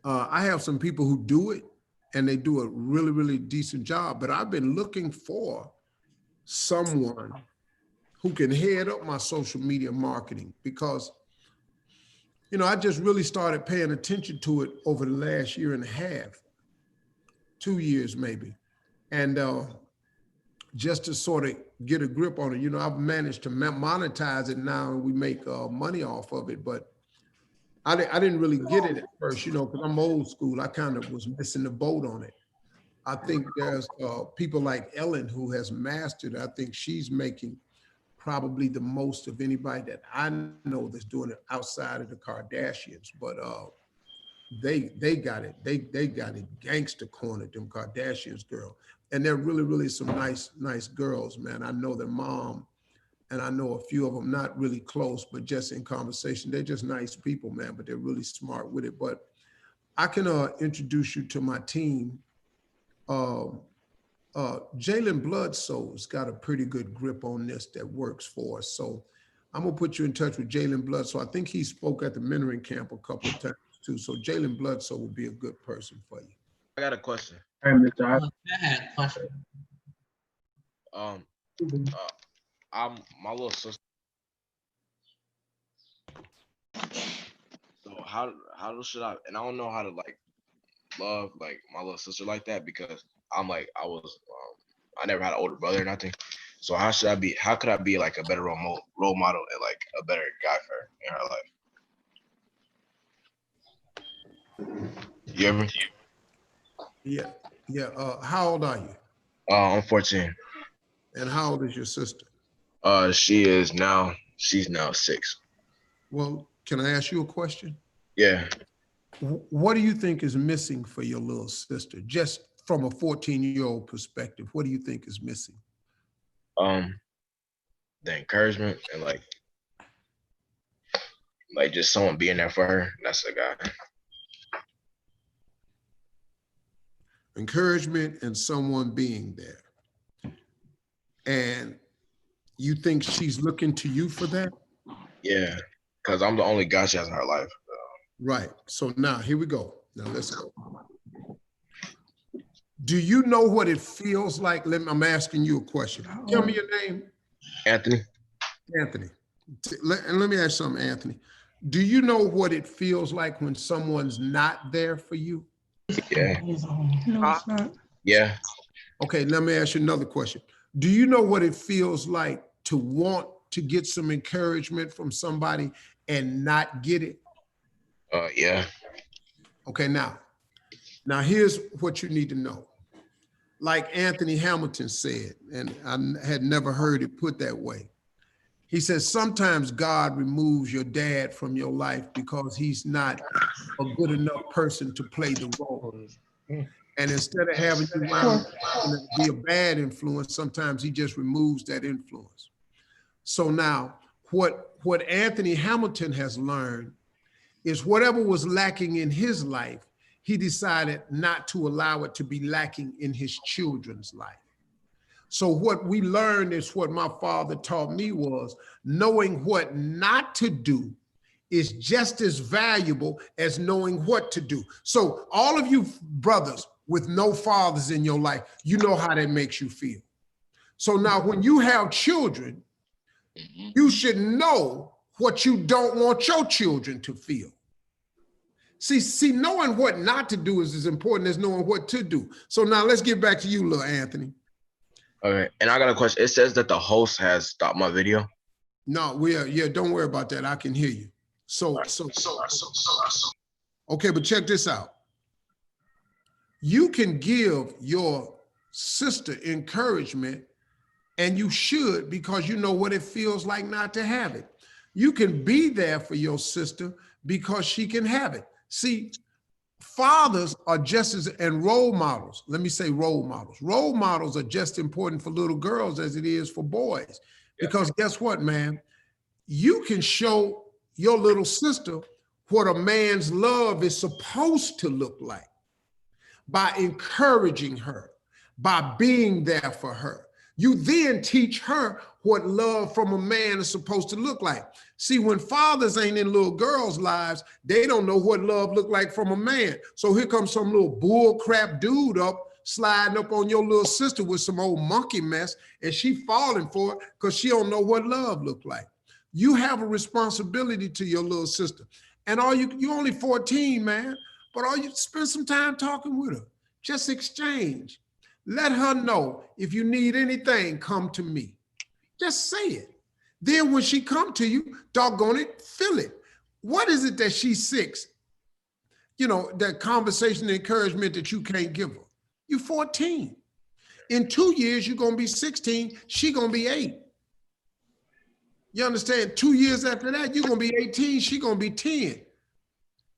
I have some people who do it and they do a really, really decent job. But I've been looking for someone who can head up my social media marketing because, you know, I just really started paying attention to it over the last year and a half, 2 years maybe. And just to sort of get a grip on it, you know, I've managed to monetize it now and we make money off of it, but I didn't really get it at first, you know, because I'm old school. I kind of was missing the boat on it. I think there's people like Ellen who has mastered it. I think she's making probably the most of anybody that I know that's doing it outside of the Kardashians, but they got it. They got it gangster cornered, them Kardashians girl. And they're really, really some nice girls, man. I know their mom and I know a few of them, not really close, but just in conversation. They're just nice people, man, but they're really smart with it. But I can introduce you to my team. Jalen Bloodsoul's got a pretty good grip on this that works for us. So I'm gonna put you in touch with Jalen Bloodsoul. I think he spoke at the mentoring camp a couple of times too. So Jalen Bloodsoul would be a good person for you. I got a question. Hey, Mr. Harvey. I'm my little sister. So how should I? And I don't know how to like love like my little sister like that because I'm like I never had an older brother or nothing. So how could I be like a better role model and like a better guy for her in her life? You ever? Yeah. How old are you? I'm 14. And how old is your sister? She's now 6. Well, can I ask you a question? Yeah. What do you think is missing for your little sister? Just from a 14-year-old perspective, what do you think is missing? The encouragement and like just someone being there for her. That's the guy. Encouragement and someone being there. And you think she's looking to you for that? Yeah, because I'm the only guy she has in her life. Right. So now here we go. Now let's go. Do you know what it feels like? I'm asking you a question. Tell me your name. Anthony. Anthony. And let me ask you something, Anthony. Do you know what it feels like when someone's not there for you? Yeah. No, it's not. Yeah. Okay, let me ask you another question. Do you know what it feels like to want to get some encouragement from somebody and not get it? Yeah. Okay, now here's what you need to know. Like Anthony Hamilton said, and I had never heard it put that way. He says, sometimes God removes your dad from your life because he's not a good enough person to play the role. And instead of having you around and be a bad influence, sometimes he just removes that influence. So now what Anthony Hamilton has learned is whatever was lacking in his life, he decided not to allow it to be lacking in his children's life. So what we learned is what my father taught me was knowing what not to do is just as valuable as knowing what to do. So all of you brothers with no fathers in your life, you know how that makes you feel. So now when you have children, you should know what you don't want your children to feel. See, knowing what not to do is as important as knowing what to do. So now let's get back to you, little Anthony. Okay, and I got a question. It says that the host has stopped my video. No, yeah, don't worry about that. I can hear you. Okay, but check this out. You can give your sister encouragement, and you should, because you know what it feels like not to have it. You can be there for your sister because she can have it. See, fathers are just as, and role models, let me say role models. Role models are just important for little girls as it is for boys. Because guess what, man? You can show your little sister what a man's love is supposed to look like by encouraging her, by being there for her. You then teach her what love from a man is supposed to look like. See, when fathers ain't in little girls' lives, they don't know what love look like from a man. So here comes some little bull crap dude sliding up on your little sister with some old monkey mess, and she falling for it because she don't know what love look like. You have a responsibility to your little sister. And you're only 14, man, but you spend some time talking with her. Just exchange. Let her know if you need anything, come to me. Just say it. Then when she come to you, doggone it, feel it. What is it that she seeks? You know, that conversation and encouragement that you can't give her. You're 14. In 2 years, you're going to be 16. She going to be 8. You understand? 2 years after that, you're going to be 18. She going to be 10.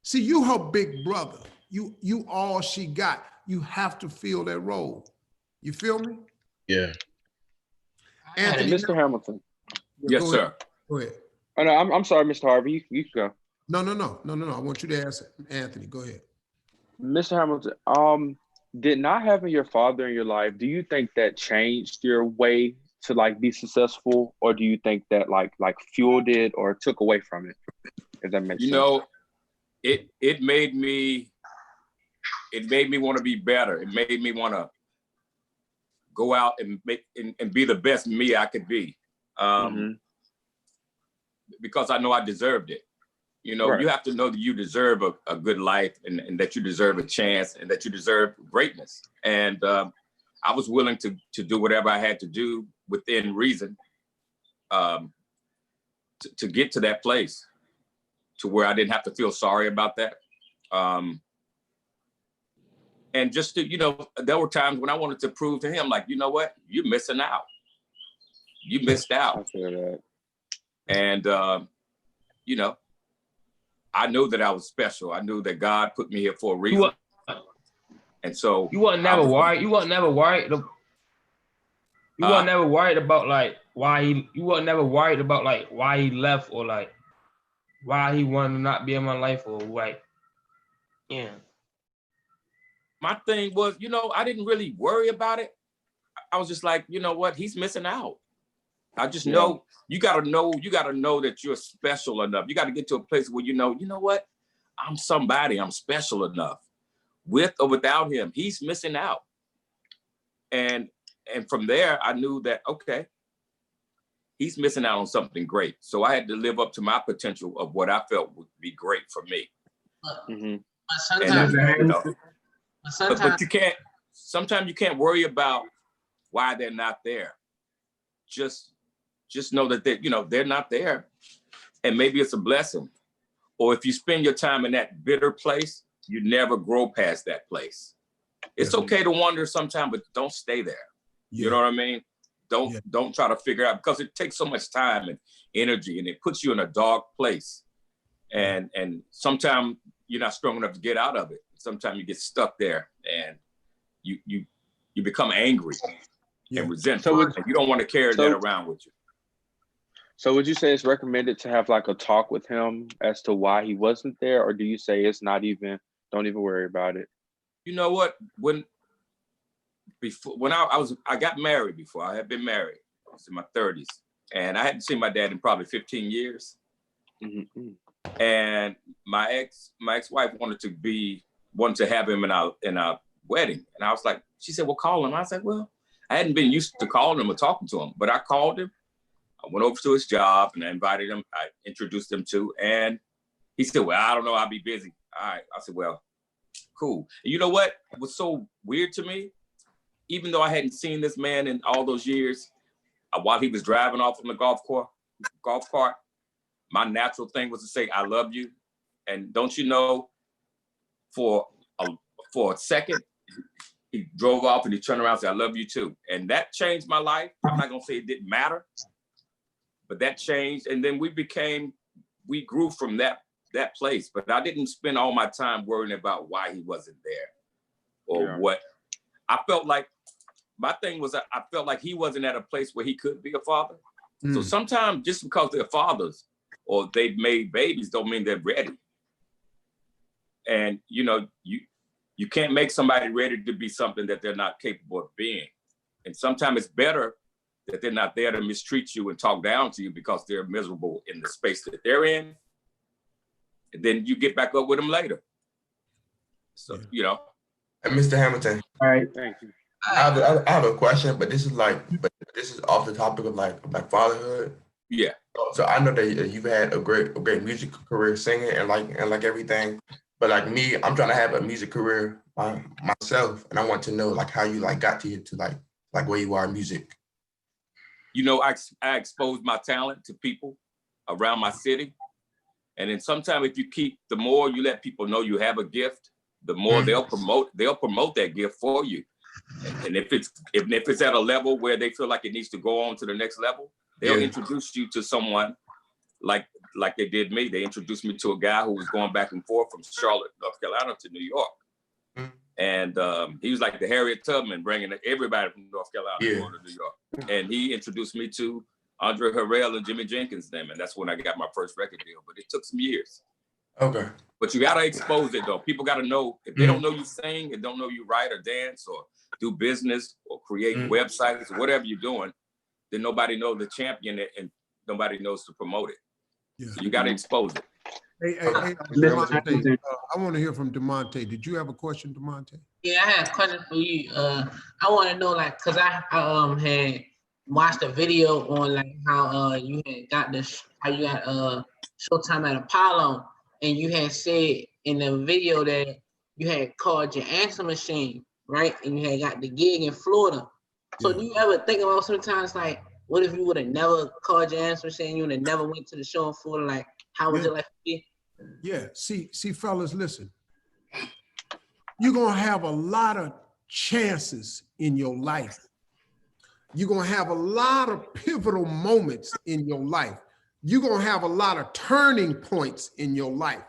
See, you her big brother. You all she got. You have to fill that role. You feel me? Yeah. Anthony, Mr. Hamilton. Yes, sir. Go ahead. Oh, no, I'm sorry, Mr. Harvey. You can go. No. I want you to ask Anthony. Go ahead. Mr. Hamilton, did not having your father in your life, do you think that changed your way to like be successful, or do you think that like fueled it or took away from it? If that makes sense. You know, it made me want to be better. It made me want to go out and be the best me I could be. Because I know I deserved it. You know, You have to know that you deserve a good life and that you deserve a chance and that you deserve greatness. And I was willing to do whatever I had to do within reason to get to that place, to where I didn't have to feel sorry about that. And just to, you know, there were times when I wanted to prove to him, like, you know what, you're missing out. You missed out. I feel that. And, you know, I knew that I was special. I knew that God put me here for a reason. And so you weren't never worried. You weren't never worried. You weren't never worried about like why he. You weren't never worried about like why he left or like why he wanted to not be in my life or like, yeah. My thing was, you know, I didn't really worry about it. I was just like, you know what, he's missing out. I just know, you gotta know that you're special enough. You gotta get to a place where you know what, I'm somebody, I'm special enough. With or without him, he's missing out. And from there, I knew that, okay, he's missing out on something great. So I had to live up to my potential of what I felt would be great for me. But sometimes, but you can't, sometimes you can't worry about why they're not there. Just know that they're not there, and maybe it's a blessing. Or if you spend your time in that bitter place, you never grow past that place. It's okay to wander sometime, but don't stay there. You know what I mean? Don't try to figure out, because it takes so much time and energy, and it puts you in a dark place. And sometimes you're not strong enough to get out of it. Sometimes you get stuck there, and you become angry and resentful, and you don't want to carry that around with you. So would you say it's recommended to have like a talk with him as to why he wasn't there, or do you say it's not even, don't even worry about it? You know what? When I got married before. I had been married. I was in my 30s, and I hadn't seen my dad in probably 15 years. And my ex-wife wanted to have him in our wedding, and I was like, she said, well, call him. I was like, well, I hadn't been used to calling him or talking to him, but I called him. I went over to his job and I invited him. I introduced him to, and he said, well, I don't know, I'll be busy. All right. I said, well, cool. And you know what was so weird to me? Even though I hadn't seen this man in all those years, while he was driving off on the golf cart, my natural thing was to say, I love you. And don't you know, for a second, he drove off and he turned around and said, I love you too. And that changed my life. I'm not gonna say it didn't matter, but that changed. And then we grew from that place. But I didn't spend all my time worrying about why he wasn't there or what. I felt like, my thing was, I felt like he wasn't at a place where he could be a father. So sometimes just because they're fathers or they've made babies don't mean they're ready. And you know, you can't make somebody ready to be something that they're not capable of being. And sometimes it's better that they're not there to mistreat you and talk down to you because they're miserable in the space that they're in. And then you get back up with them later. So, you know. And Mr. Hamilton. All right, thank you. I have a question, but this is off the topic of like fatherhood. Yeah. So I know that you've had a great music career singing and like everything, but like me, I'm trying to have a music career myself, and I want to know like how you like got to like where you are in music. You know, I exposed my talent to people around my city, and then sometimes the more you let people know you have a gift, the more they'll promote that gift for you. And if it's at a level where they feel like it needs to go on to the next level, they'll introduce you to someone like they did me. They introduced me to a guy who was going back and forth from Charlotte, North Carolina to New York. And he was like the Harriet Tubman, bringing everybody from North Carolina going to New York. And he introduced me to Andre Harrell and Jimmy Jenkins them, and that's when I got my first record deal. But it took some years. Okay. But you gotta expose it though. People gotta know, if they don't know you sing and don't know you write or dance or do business or create websites or whatever you're doing, then nobody knows the champion and nobody knows to promote it. Yeah. So you gotta expose it. Hey, DeMonte, I want to hear from DeMonte. Did you have a question, DeMonte? Yeah, I had a question for you. I want to know, like, cause I had watched a video on like how you had got how you got Showtime at Apollo, and you had said in the video that you had called your answer machine, right? And you had got the gig in Florida. So do you ever think about sometimes like, what if you would have never called your answer machine, you would have never went to the show in Florida? Like, how would your life be? Yeah, see, fellas, listen. You're gonna have a lot of chances in your life. You're gonna have a lot of pivotal moments in your life. You're gonna have a lot of turning points in your life.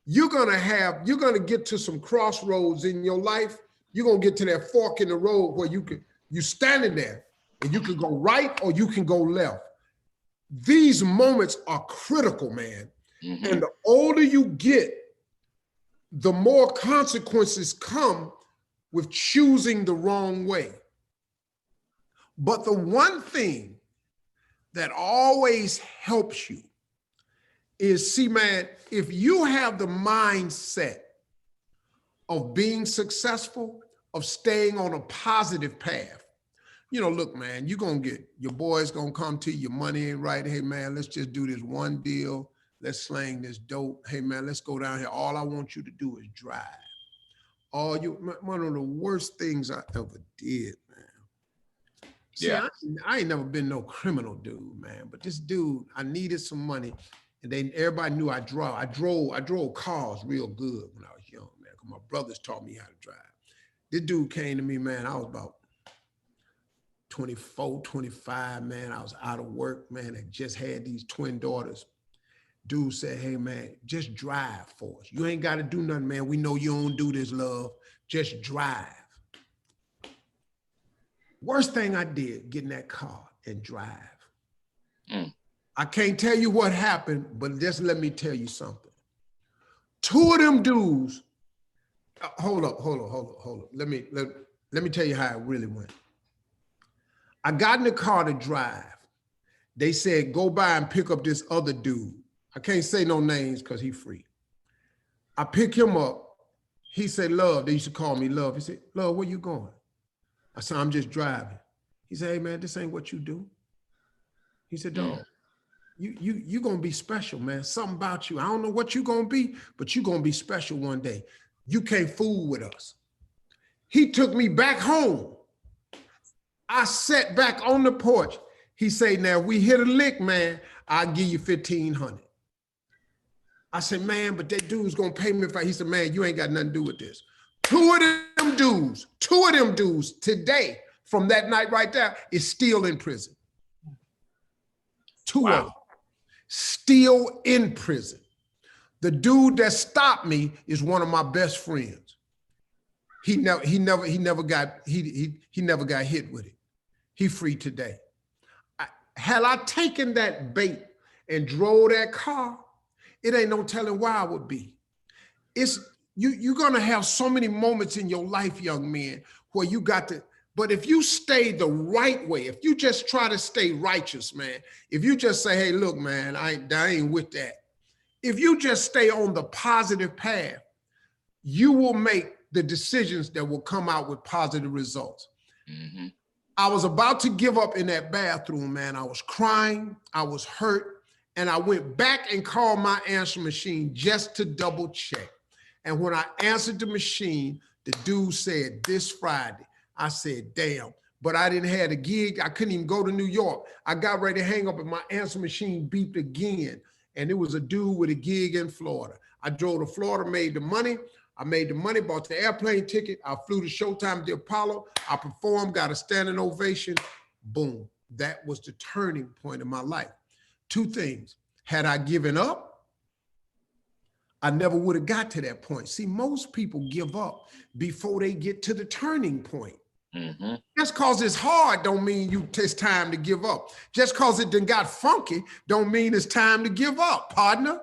You're gonna get to some crossroads in your life. You're gonna get to that fork in the road where you standing there and you can go right or you can go left. These moments are critical, man. And the older you get, the more consequences come with choosing the wrong way. But the one thing that always helps you is, see, man, if you have the mindset of being successful, of staying on a positive path, you know, look, man, your boy's gonna come to you, your money ain't right. Hey, man, let's just do this one deal. Let's slang this dope. Hey, man, let's go down here. All I want you to do is drive. One of the worst things I ever did, man. See, I ain't never been no criminal dude, man. But this dude, I needed some money. And then everybody knew I drove cars real good when I was young, man. My brothers taught me how to drive. This dude came to me, man, I was about 24, 25, man. I was out of work, man. I just had these twin daughters. Dude said, hey, man, just drive for us. You ain't got to do nothing, man. We know you don't do this, love. Just drive. Worst thing I did, get in that car and drive. I can't tell you what happened, but just let me tell you something. Two of them dudes, hold up. Let me tell you how it really went. I got in the car to drive. They said, go by and pick up this other dude. I can't say no names because he's free. I pick him up. He said, Love. They used to call me Love. He said, Love, where you going? I said, I'm just driving. He said, hey, man, this ain't what you do. He said, dog, you going to be special, man. Something about you. I don't know what you going to be, but you going to be special one day. You can't fool with us. He took me back home. I sat back on the porch. He said, now, if we hit a lick, man, I'll give you $1,500. I said, man, but that dude's going to pay me if he said, man, you ain't got nothing to do with this. Two of them dudes today from that night right there is still in prison. Two of them still in prison. The dude that stopped me is one of my best friends. He never got hit with it. He free today. Had I taken that bait and drove that car, it ain't no telling where I would be. You're gonna have so many moments in your life, young men, where you got to, but if you stay the right way, if you just try to stay righteous, man, if you just say, hey, look, man, I ain't with that. If you just stay on the positive path, you will make the decisions that will come out with positive results. Mm-hmm. I was about to give up in that bathroom, man. I was crying, I was hurt, and I went back and called my answer machine just to double check. And when I answered the machine, the dude said, this Friday. I said, damn, but I didn't have a gig. I couldn't even go to New York. I got ready to hang up and my answer machine beeped again. And it was a dude with a gig in Florida. I drove to Florida, made the money. I made the money, bought the airplane ticket. I flew to Showtime, the Apollo. I performed, got a standing ovation. Boom. That was the turning point in my life. Two things. Had I given up, I never would have got to that point. See, most people give up before they get to the turning point. Mm-hmm. Just cause it's hard don't mean it's time to give up. Just cause it done got funky don't mean it's time to give up, partner.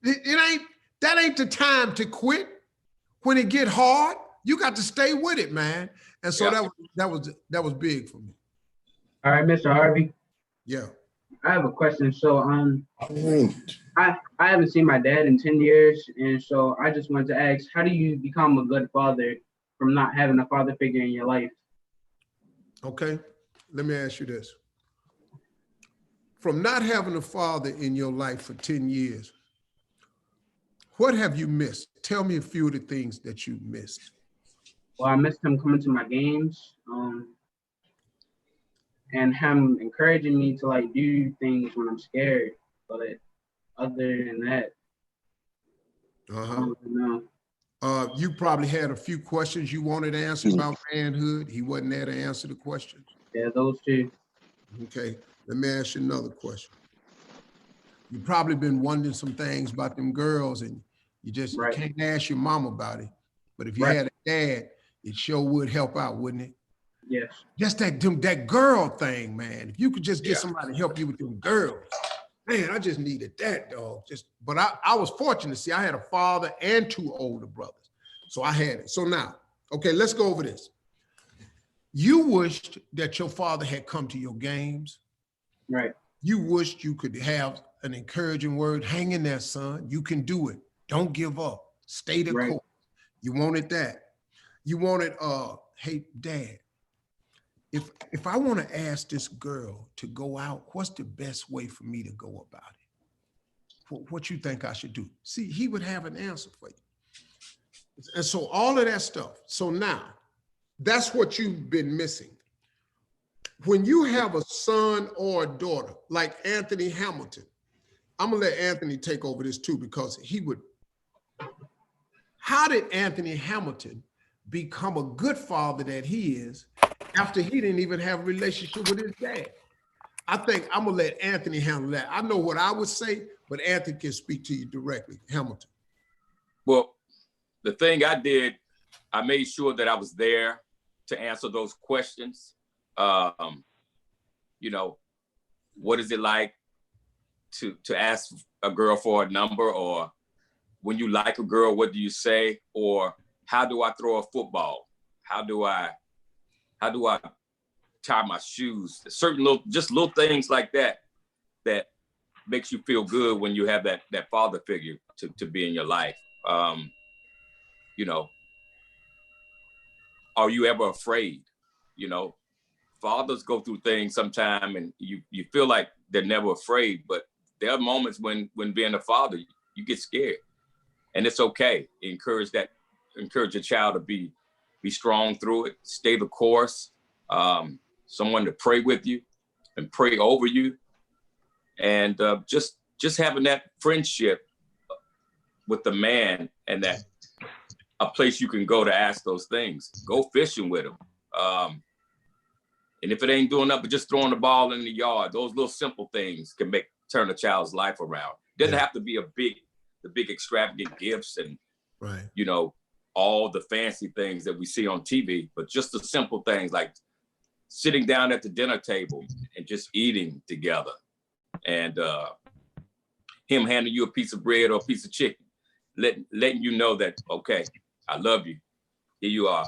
That ain't the time to quit. When it get hard, you got to stay with it, man. And so that was big for me. All right, Mr. Harvey. Yeah. I have a question. So I haven't seen my dad in 10 years. And so I just wanted to ask, how do you become a good father from not having a father figure in your life? Okay, let me ask you this. From not having a father in your life for 10 years, what have you missed? Tell me a few of the things that you missed. Well, I missed him coming to my games and him encouraging me to like do things when I'm scared. But other than that, you probably had a few questions you wanted to answer about manhood. He wasn't there to answer the questions. Yeah, those two. Okay, let me ask you another question. You've probably been wondering some things about them girls and you can't ask your mom about it. But if you had a dad, it sure would help out, wouldn't it? Yes. Just that girl thing, man. If you could just get somebody to help you with them girls, man, I just needed that, dog. But I was fortunate. See, I had a father and two older brothers. So I had it. So now, okay, let's go over this. You wished that your father had come to your games. Right. You wished you could have an encouraging word. Hang in there, son. You can do it. Don't give up. Stay the course. You wanted that. You wanted, hey, Dad, if I want to ask this girl to go out, what's the best way for me to go about it? What you think I should do? See, he would have an answer for you. And so all of that stuff. So now, that's what you've been missing. When you have a son or a daughter, like Anthony Hamilton, I'm gonna let Anthony take over this too, because how did Anthony Hamilton become a good father that he is after he didn't even have a relationship with his dad? I think I'm gonna let Anthony handle that. I know what I would say, but Anthony can speak to you directly. Hamilton. Well, the thing I did, I made sure that I was there to answer those questions. You know, what is it like to ask a girl for a number, or when you like a girl, what do you say? Or how do I throw a football? How do I tie my shoes? Certain little things like that makes you feel good when you have that father figure to be in your life. You know, are you ever afraid? You know, fathers go through things sometime and you feel like they're never afraid, but there are moments when being a father, you get scared, and it's okay. Encourage your child to be strong through it, stay the course, someone to pray with you and pray over you. And just having that friendship with the man, and that a place you can go to ask those things. Go fishing with him. And if it ain't doing nothing but just throwing the ball in the yard, those little simple things can turn a child's life around. Doesn't have to be the big extravagant gifts and you know, all the fancy things that we see on TV, but just the simple things like sitting down at the dinner table and just eating together, and him handing you a piece of bread or a piece of chicken, letting you know that, okay, I love you. Here you are.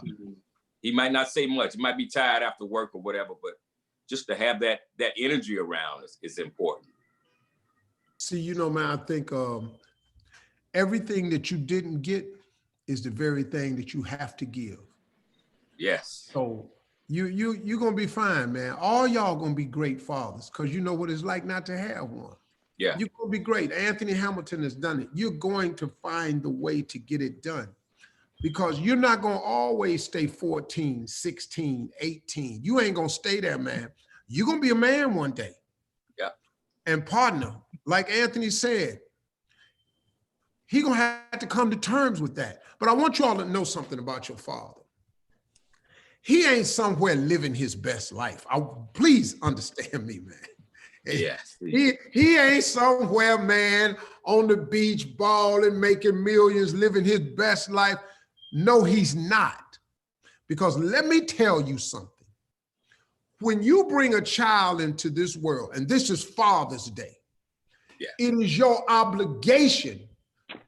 He might not say much. He might be tired after work or whatever, but just to have that energy around is important. See, you know, man, I think everything that you didn't get is the very thing that you have to give. Yes. So you're gonna be fine, man. All y'all gonna be great fathers, because you know what it's like not to have one. Yeah. You're gonna be great. Anthony Hamilton has done it. You're going to find the way to get it done, because you're not gonna always stay 14, 16, 18. You ain't gonna stay there, man. You're gonna be a man one day. Yeah. And partner, like Anthony said, he gonna have to come to terms with that. But I want you all to know something about your father. He ain't somewhere living his best life. Please understand me, man. Yes. He ain't somewhere, man, on the beach balling, making millions, living his best life. No, he's not. Because let me tell you something. When you bring a child into this world, and this is Father's Day, it is your obligation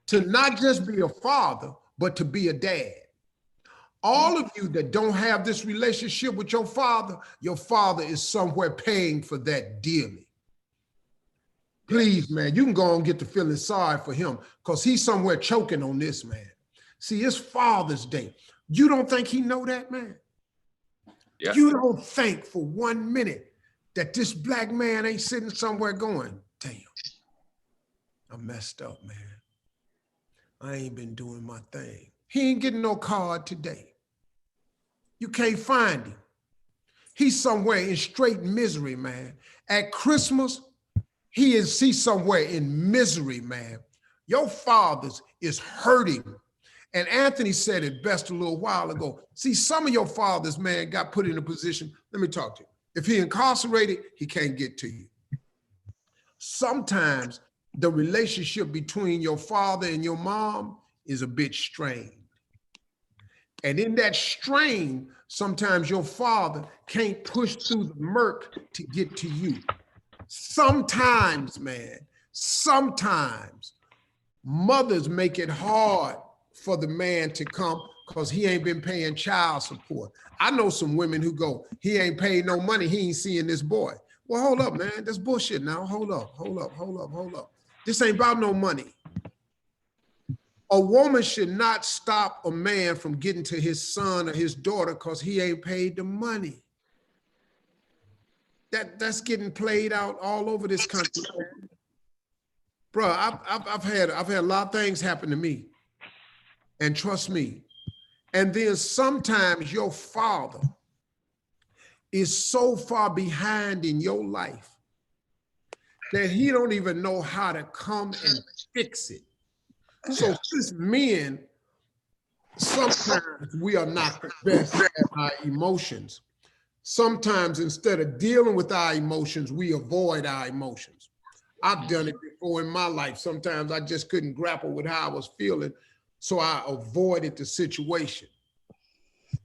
to not just be a father, but to be a dad. All of you that don't have this relationship with your father is somewhere paying for that dearly. Please, man, you can go and get to feeling sorry for him, because he's somewhere choking on this, man. See, it's Father's Day. You don't think he know that, man? Yeah. You don't think for 1 minute that this black man ain't sitting somewhere going, damn, I messed up, man. I ain't been doing my thing. He ain't getting no card today. You can't find him. He's somewhere in straight misery, man. At Christmas, he's somewhere in misery, man. Your father's is hurting. And Anthony said it best a little while ago. See, some of your fathers, man, got put in a position. Let me talk to you. If he incarcerated, he can't get to you. Sometimes the relationship between your father and your mom is a bit strained. And in that strain, sometimes your father can't push through the murk to get to you. Sometimes, man, sometimes mothers make it hard for the man to come because he ain't been paying child support. I know some women who go, he ain't paid no money, he ain't seeing this boy. Well, hold up, man, that's bullshit now. Hold up. This ain't about no money. A woman should not stop a man from getting to his son or his daughter because he ain't paid the money. That's getting played out all over this country. Bro, I've had a lot of things happen to me. And trust me. And then sometimes your father is so far behind in your life that he don't even know how to come and fix it. So since men sometimes we are not the best at our emotions. Sometimes instead of dealing with our emotions, we avoid our emotions. I've done it before in my life. Sometimes I just couldn't grapple with how I was feeling, so I avoided the situation.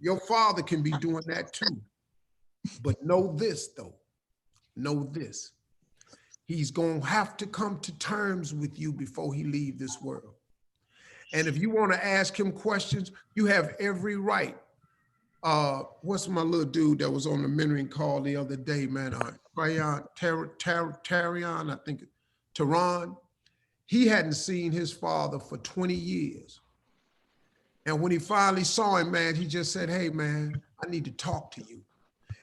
Your father can be doing that too. But know this though, know this. He's gonna have to come to terms with you before he leave this world. And if you wanna ask him questions, you have every right. What's my little dude that was on the mentoring call the other day, man? Tarion, I think, Tehran. He hadn't seen his father for 20 years. And when he finally saw him, man, he just said, hey, man, I need to talk to you.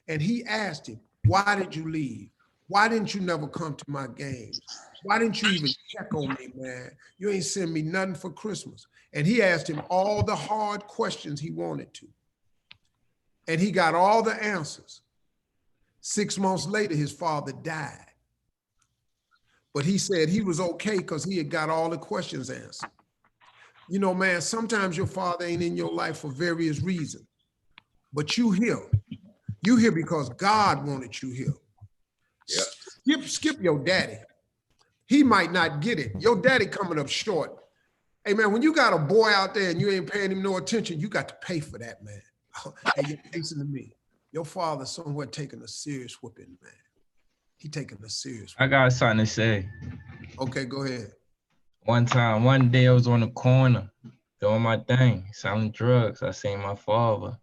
And he asked him, why did you leave? Why didn't you never come to my games? Why didn't you even check on me, man? You ain't send me nothing for Christmas. And he asked him all the hard questions he wanted to. And he got all the answers. 6 months later, his father died. But he said he was okay because he had got all the questions answered. You know, man, sometimes your father ain't in your life for various reasons, but you here. You here because God wanted you here. Yeah. Skip your daddy. He might not get it. Your daddy coming up short. Hey, man, when you got a boy out there and you ain't paying him no attention, you got to pay for that, man. Hey, you're listening to me. Your father's somewhere taking a serious whooping, man. He taking a serious whooping. I got something to say. Okay, go ahead. One day I was on the corner doing my thing, selling drugs. I seen my father.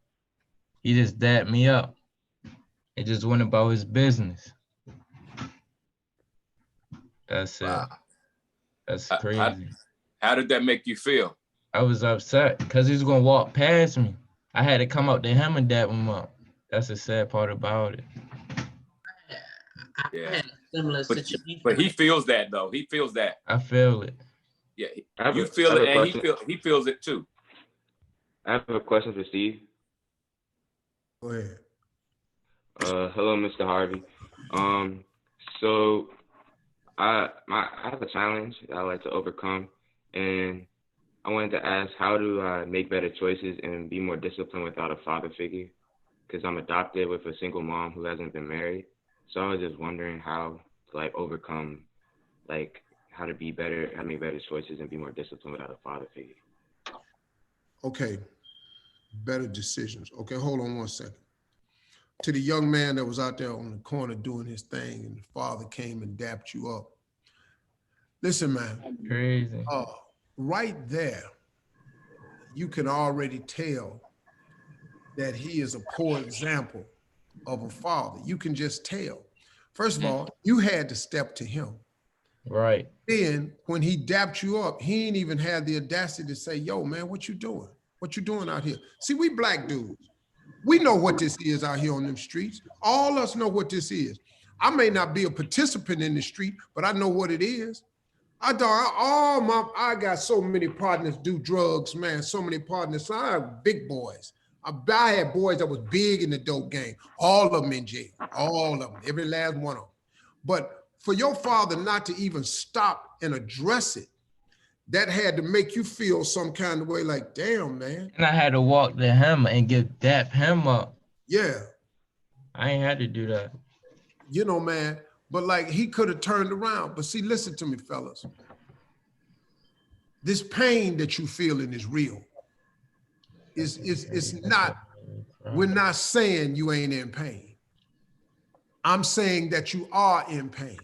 He just dapped me up. He just went about his business. That's it. Wow. That's crazy. How did that make you feel? I was upset because he was gonna walk past me. I had to come up to him and dap him up. That's the sad part about it. Yeah. Similar But situation. he feels that though. He feels that. I feel it. Yeah. You feel it, and he feels it too. I have a question for Steve. Go ahead. Hello, Mr. Harvey. So I have a challenge that I like to overcome, and I wanted to ask, how do I make better choices and be more disciplined without a father figure? Because I'm adopted with a single mom who hasn't been married. So I was just wondering how to like overcome, like how to make better choices and be more disciplined without a father figure. Okay, better decisions. Okay, hold on one second. To the young man that was out there on the corner doing his thing and the father came and dapped you up. Listen, man. Crazy. Right there, you can already tell that he is a poor example of a father. You can just tell. First of all, you had to step to him. Right. Then when he dapped you up, he ain't even had the audacity to say, yo, man, what you doing? What you doing out here? See, we black dudes, we know what this is out here on them streets. All us know what this is. I may not be a participant in the street, but I know what it is. I got so many partners do drugs, man. So many partners. So I have big boys. I had boys that was big in the dope game. All of them in jail. All of them. Every last one of them. But for your father not to even stop and address it, that had to make you feel some kind of way like, damn, man. And I had to walk to him and dap him up. Yeah. I ain't had to do that. You know, man. But like he could have turned around. But see, listen to me, fellas. This pain that you feeling is real. It's not, we're not saying you ain't in pain. I'm saying that you are in pain.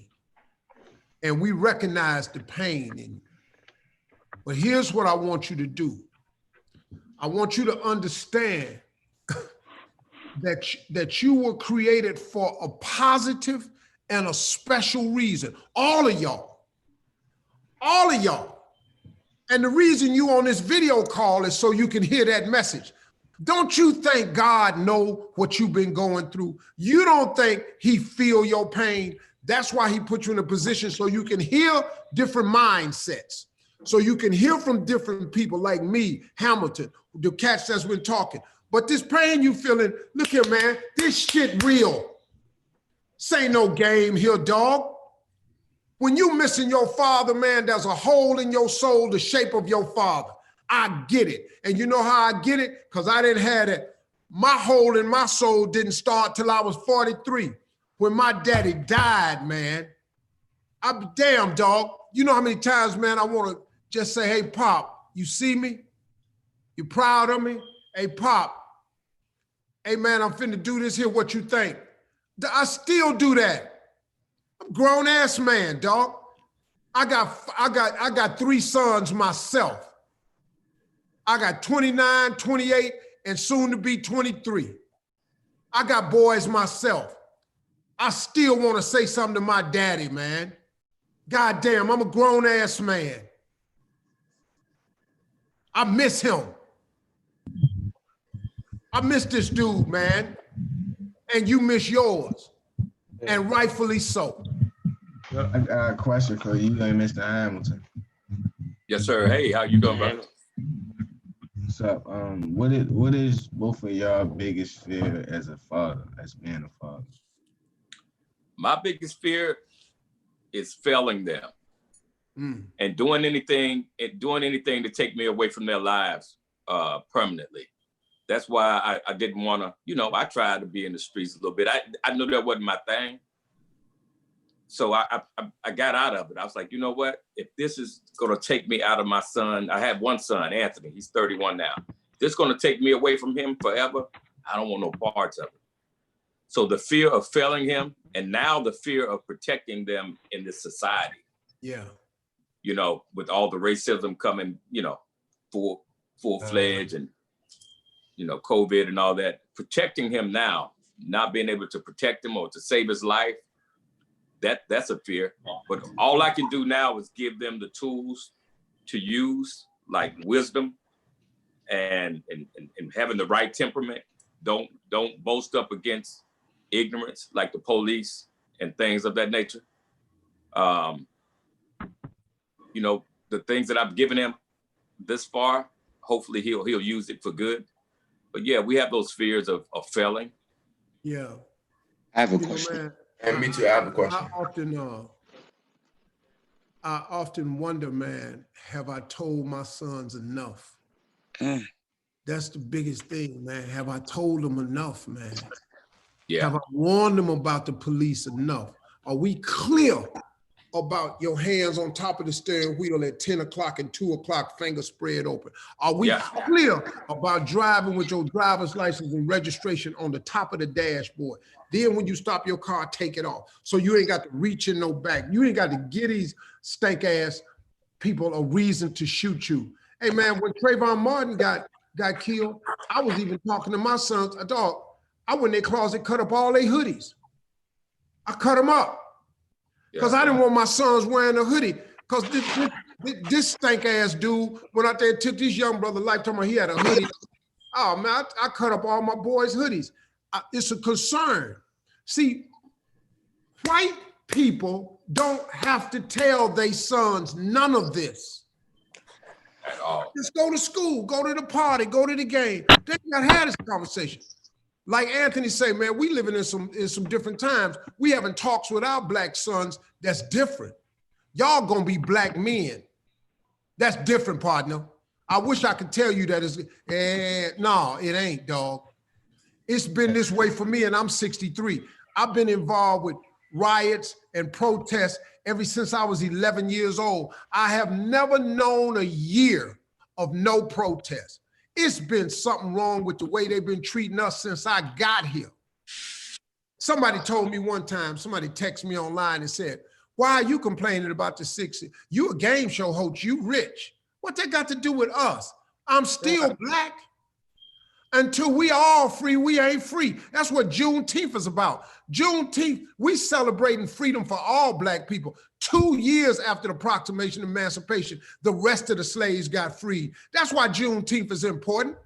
And we recognize the pain in you. But here's what I want you to do. I want you to understand that you were created for a positive and a special reason. All of y'all. All of y'all. And the reason you on this video call is so you can hear that message. Don't you think God know what you've been going through? You don't think he feel your pain? That's why he put you in a position so you can hear different mindsets. So you can hear from different people like me, Hamilton, the cats that's been talking. But this pain you feeling, look here, man, this shit real. This ain't no game here, dog. When you missing your father, man, there's a hole in your soul, the shape of your father. I get it. And you know how I get it? Because I didn't have it. My hole in my soul didn't start till I was 43 when my daddy died, man. I'm damn, dog. You know how many times, man, I want to just say, hey, Pop, you see me? You proud of me? Hey, Pop, hey, man, I'm finna do this here. What you think? I still do that. I'm a grown ass man, dog. I got 3 sons myself. I got 29, 28, and soon to be 23. I got boys myself. I still want to say something to my daddy, man. God damn, I'm a grown ass man. I miss him. I miss this dude, man. And you miss yours. And rightfully so. I got a question for you and Mr. Hamilton. Yes, sir. Hey, how you doing, brother? What's up? What is both of y'all biggest fear as a father, as being a father? My biggest fear is failing them and doing anything to take me away from their lives permanently. That's why I didn't want to, you know, I tried to be in the streets a little bit. I knew that wasn't my thing. So I got out of it. I was like, you know what? If this is going to take me out of my son, I have one son, Anthony. He's 31 now. If this is going to take me away from him forever, I don't want no parts of it. So the fear of failing him, and now the fear of protecting them in this society. Yeah. You know, with all the racism coming, you know, full-fledged and, you know, COVID and all that. Protecting him now, not being able to protect him or to save his life, that's a fear. But all I can do now is give them the tools to use, like wisdom and having the right temperament. Don't boast up against ignorance like the police and things of that nature. You know, the things that I've given him this far, hopefully he'll use it for good. But yeah, we have those fears of failing. Yeah. I have a question. Man, And me too, I have a question. I often wonder, man, have I told my sons enough? That's the biggest thing, man. Have I told them enough, man? Yeah. Have I warned them about the police enough? Are we clear about your hands on top of the steering wheel at 10 o'clock and 2 o'clock, fingers spread open? Are we clear about driving with your driver's license and registration on the top of the dashboard? Then when you stop your car, take it off. So you ain't got to reach in no back. You ain't got to give these stank ass people a reason to shoot you. Hey man, when Trayvon Martin got killed, I was even talking to my sons, dog, I went in their closet, cut up all their hoodies. I cut them up. Because I didn't want my sons wearing a hoodie. Because this stank ass dude went out there and took this young brother lifetime. He had a hoodie. Oh man, I cut up all my boys' hoodies. It's a concern. See, white people don't have to tell their sons none of this. At all. Just go to school, go to the party, go to the game. They got had this conversation. Like Anthony say, man, we living in some different times. We having talks with our black sons that's different. Y'all gonna be black men. That's different, partner. I wish I could tell you that it's, no, it ain't, dog. It's been this way for me and I'm 63. I've been involved with riots and protests ever since I was 11 years old. I have never known a year of no protest. It's been something wrong with the way they've been treating us since I got here. Somebody told me one time, somebody texted me online and said, why are you complaining about the 60s? You a game show host, you rich. What that got to do with us? I'm still black. Until we all free, we ain't free. That's what Juneteenth is about. Juneteenth, we celebrating freedom for all black people. 2 years after the Proclamation of Emancipation, the rest of the slaves got freed. That's why Juneteenth is important,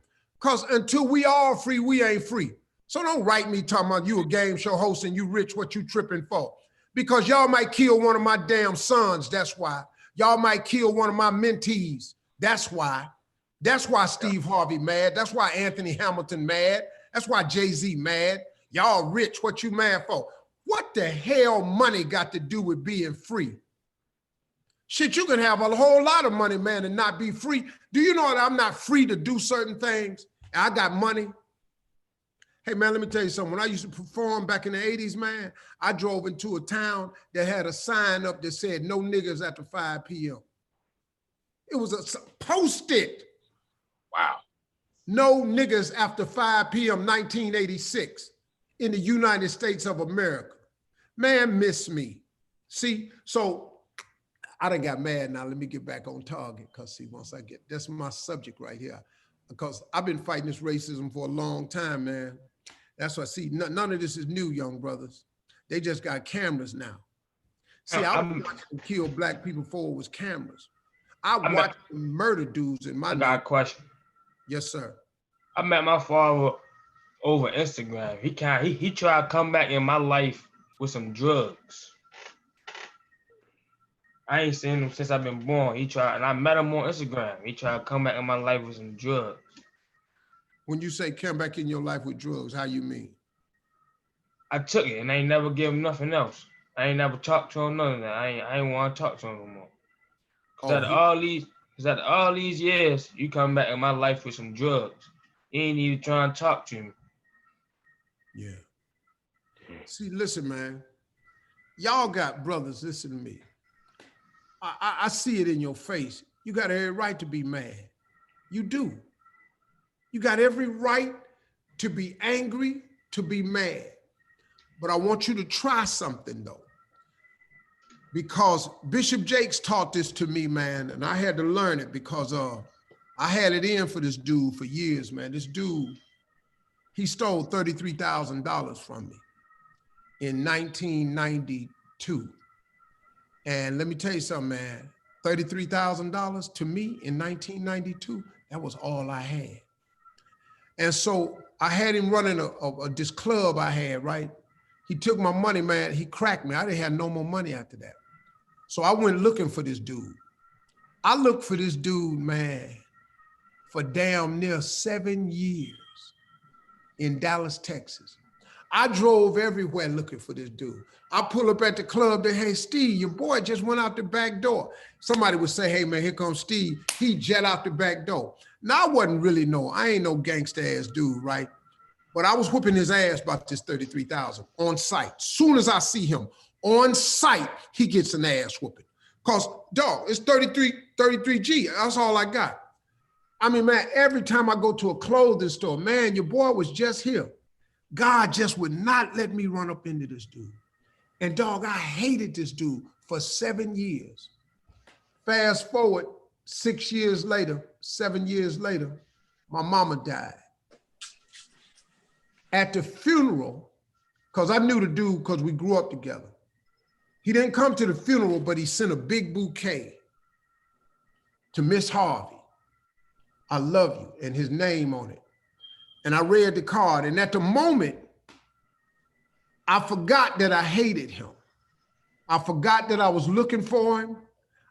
because until we all free, we ain't free. So don't write me talking about you a game show host and you rich, what you tripping for? Because y'all might kill one of my damn sons, that's why. Y'all might kill one of my mentees, that's why. That's why Steve Harvey mad. That's why Anthony Hamilton mad. That's why Jay-Z mad. Y'all rich, what you mad for? What the hell money got to do with being free? Shit, you can have a whole lot of money, man, and not be free. Do you know that I'm not free to do certain things? I got money. Hey, man, let me tell you something. When I used to perform back in the 80s, man, I drove into a town that had a sign up that said, no niggas after 5 p.m. It was a post-it. Wow. No niggas after 5 p.m. 1986 in the United States of America. Man, miss me. See, so I done got mad now. Let me get back on target because see, once I get, that's my subject right here. Because I've been fighting this racism for a long time, man. That's why, see, none of this is new, young brothers. They just got cameras now. See, I was watching them kill black people before it was cameras. I watched them murder dudes in my I got a question. Yes, sir. I met my father over Instagram. He tried to come back in my life with some drugs. I ain't seen him since I've been born. He tried, and I met him on Instagram. He tried to come back in my life with some drugs. When you say come back in your life with drugs, how you mean? I took it and I ain't never give him nothing else. I ain't never talked to him, none of that. I ain't want to talk to him no more. Cause after all these years, you come back in my life with some drugs. You ain't even trying to talk to me. Yeah. See, listen, man. Y'all got brothers, listen to me. I see it in your face. You got every right to be mad. You do. You got every right to be angry, to be mad. But I want you to try something though. Because Bishop Jakes taught this to me, man, and I had to learn it because I had it in for this dude for years, man. This dude, he stole $33,000 from me in 1992. And let me tell you something, man, $33,000 to me in 1992, that was all I had. And so I had him running this club I had, right? He took my money, man, he cracked me. I didn't have no more money after that. So I went looking for this dude. I looked for this dude, man, for damn near 7 years in Dallas, Texas. I drove everywhere looking for this dude. I pull up at the club, they, hey, Steve, your boy just went out the back door. Somebody would say, hey man, here comes Steve. He jet out the back door. Now I wasn't really I ain't no gangster ass dude, right? But I was whooping his ass about this 33,000 on site. Soon as I see him on site, he gets an ass whooping. Cause dog, it's 33G, that's all I got. I mean, man, every time I go to a clothing store, man, your boy was just here. God just would not let me run up into this dude. And dog, I hated this dude for 7 years. Fast forward 6 years later, 7 years later, my mama died. At the funeral, because I knew the dude because we grew up together. He didn't come to the funeral, but he sent a big bouquet to Miss Harvey. I love you, and his name on it. And I read the card, and at the moment, I forgot that I hated him. I forgot that I was looking for him.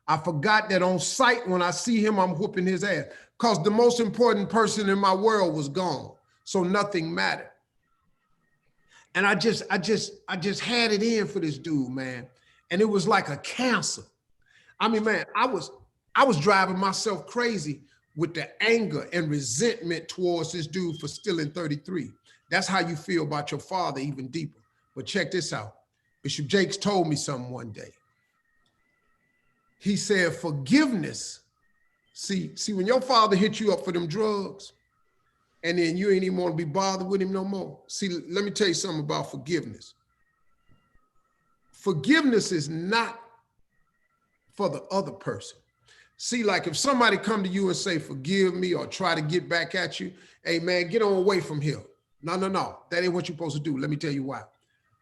I forgot that on sight, when I see him, I'm whooping his ass. Because the most important person in my world was gone, so nothing mattered. And I just had it in for this dude, man. And it was like a cancer. I mean, man, I was driving myself crazy with the anger and resentment towards this dude for stealing 33. That's how you feel about your father even deeper. But check this out. Bishop Jakes told me something one day. He said, forgiveness. See, when your father hit you up for them drugs, and then you ain't even want to be bothered with him no more. See, let me tell you something about forgiveness. Forgiveness is not for the other person. See, like if somebody come to you and say, forgive me, or try to get back at you, hey man, get on away from here. No, that ain't what you're supposed to do. Let me tell you why.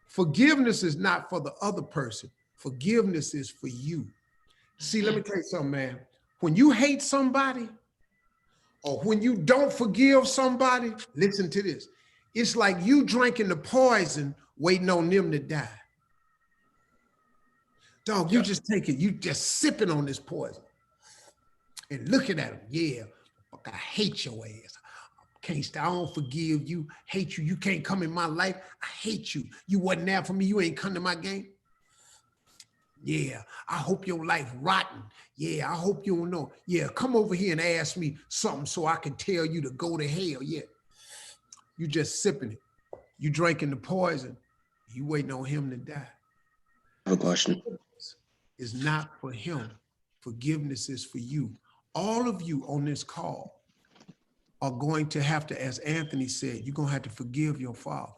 Forgiveness is not for the other person. Forgiveness is for you. See, let me tell you something, man. When you hate somebody, or when you don't forgive somebody, listen to this. It's like you drinking the poison, waiting on them to die. Dog, you just take it, you just sipping on this poison and looking at them. Yeah, I hate your ass. I don't forgive you, hate you. You can't come in my life. I hate you. You wasn't there for me. You ain't come to my game. Yeah, I hope your life rotten. Yeah, I hope you don't know. Yeah, come over here and ask me something so I can tell you to go to hell. Yeah, you just sipping it. You drinking the poison. You waiting on him to die. I have a question. It's not for him. Forgiveness is for you. All of you on this call are going to have to, as Anthony said, you're going to have to forgive your father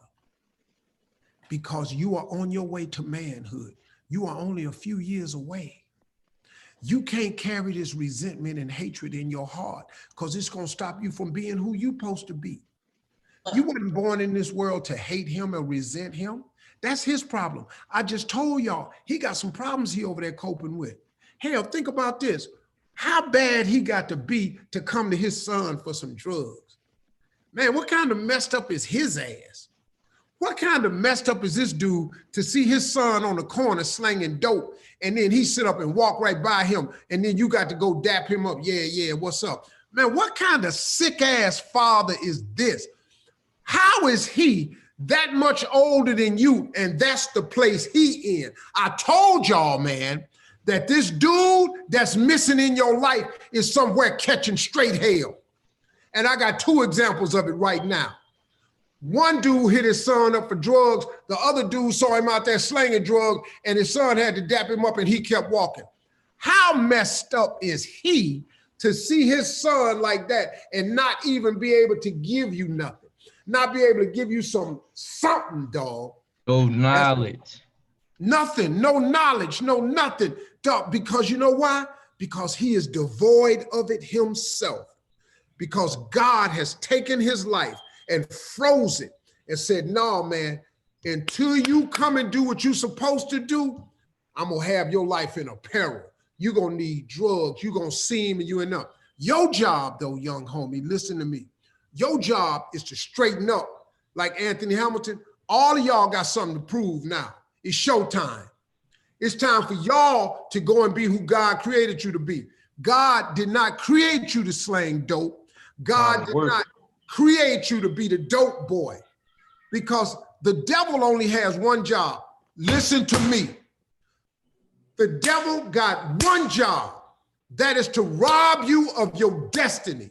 because you are on your way to manhood. You are only a few years away. You can't carry this resentment and hatred in your heart because it's going to stop you from being who you're supposed to be. You weren't born in this world to hate him or resent him. That's his problem. I just told y'all, he got some problems he over there coping with. Hell, think about this. How bad he got to be to come to his son for some drugs. Man, what kind of messed up is his ass? What kind of messed up is this dude to see his son on the corner slanging dope and then he sit up and walk right by him and then you got to go dap him up. Yeah, what's up? Man, what kind of sick ass father is this? How is he that much older than you and that's the place he in? I told y'all, man, that this dude that's missing in your life is somewhere catching straight hell. And I got two examples of it right now. One dude hit his son up for drugs. The other dude saw him out there slanging drugs and his son had to dap him up and he kept walking. How messed up is he to see his son like that and not even be able to give you nothing? Not be able to give you something, dog. No knowledge. Nothing, no knowledge, no nothing. Dog, because you know why? Because he is devoid of it himself. Because God has taken his life and froze it and said, no, man, until you come and do what you're supposed to do, I'm gonna have your life in a peril. You're gonna need drugs, you're gonna see him and you end up. Your job though, young homie, listen to me. Your job is to straighten up like Anthony Hamilton. All of y'all got something to prove now. It's showtime. It's time for y'all to go and be who God created you to be. God did not create you to slang dope. God did not create you to be the dope boy because the devil only has one job. Listen to me. The devil got one job. That is to rob you of your destiny,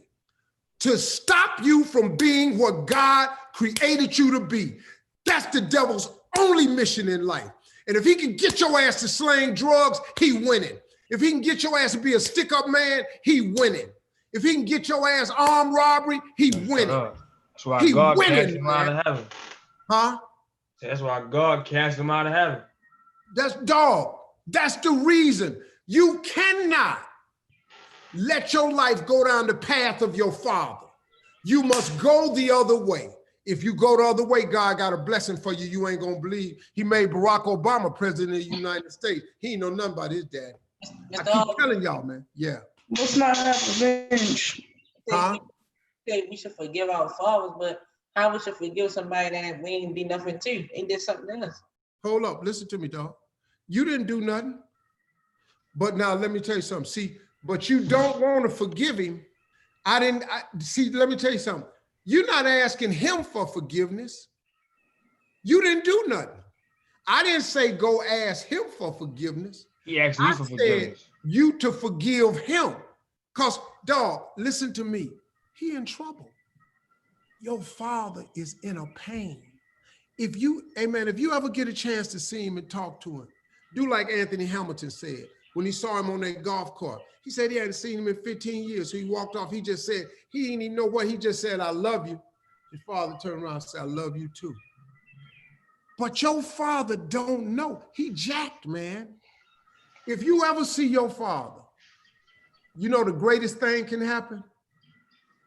to stop you from being what God created you to be. That's the devil's only mission in life. And if he can get your ass to slang drugs, he winning. If he can get your ass to be a stick-up man, he winning. If he can get your ass armed robbery, he winning. That's why God cast him out of heaven. Huh? That's why God cast him out of heaven. That's dog. That's the reason. You cannot let your life go down the path of your father. You must go the other way. If you go the other way, God got a blessing for you. You ain't gonna believe. He made Barack Obama president of the United States. He ain't know nothing about his dad. I keep telling y'all, man. Yeah. Let's not have revenge. Huh? We should forgive our fathers, but how we should forgive somebody that we ain't do nothing to? They did something else. Hold up, listen to me, dog. You didn't do nothing. But now let me tell you something. See, but you don't want to forgive him. See, let me tell you something. You're not asking him for forgiveness. You didn't do nothing. I didn't say go ask him for forgiveness. He asked you for forgiveness. Said you to forgive him. Because, dog, listen to me. He in trouble. Your father is in a pain. If you, amen, if you ever get a chance to see him and talk to him, do like Anthony Hamilton said when he saw him on that golf cart. He said he hadn't seen him in 15 years. So he walked off. He just said, he didn't even know what. He just said, I love you. His father turned around and said, I love you too. But your father don't know. He jacked, man. If you ever see your father, you know the greatest thing can happen?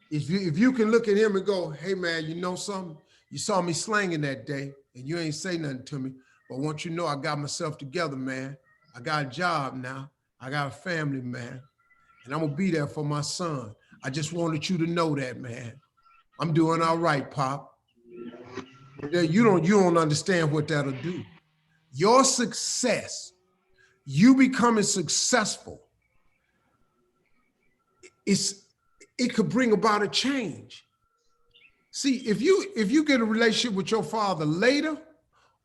If you can look at him and go, hey man, you know something? You saw me slanging that day and you ain't say nothing to me. But once you know I got myself together, man. I got a job now. I got a family, man. And I'm gonna be there for my son. I just wanted you to know that, man. I'm doing all right, Pop. You don't understand what that'll do. Your success, you becoming successful, it could bring about a change. See, if you get a relationship with your father later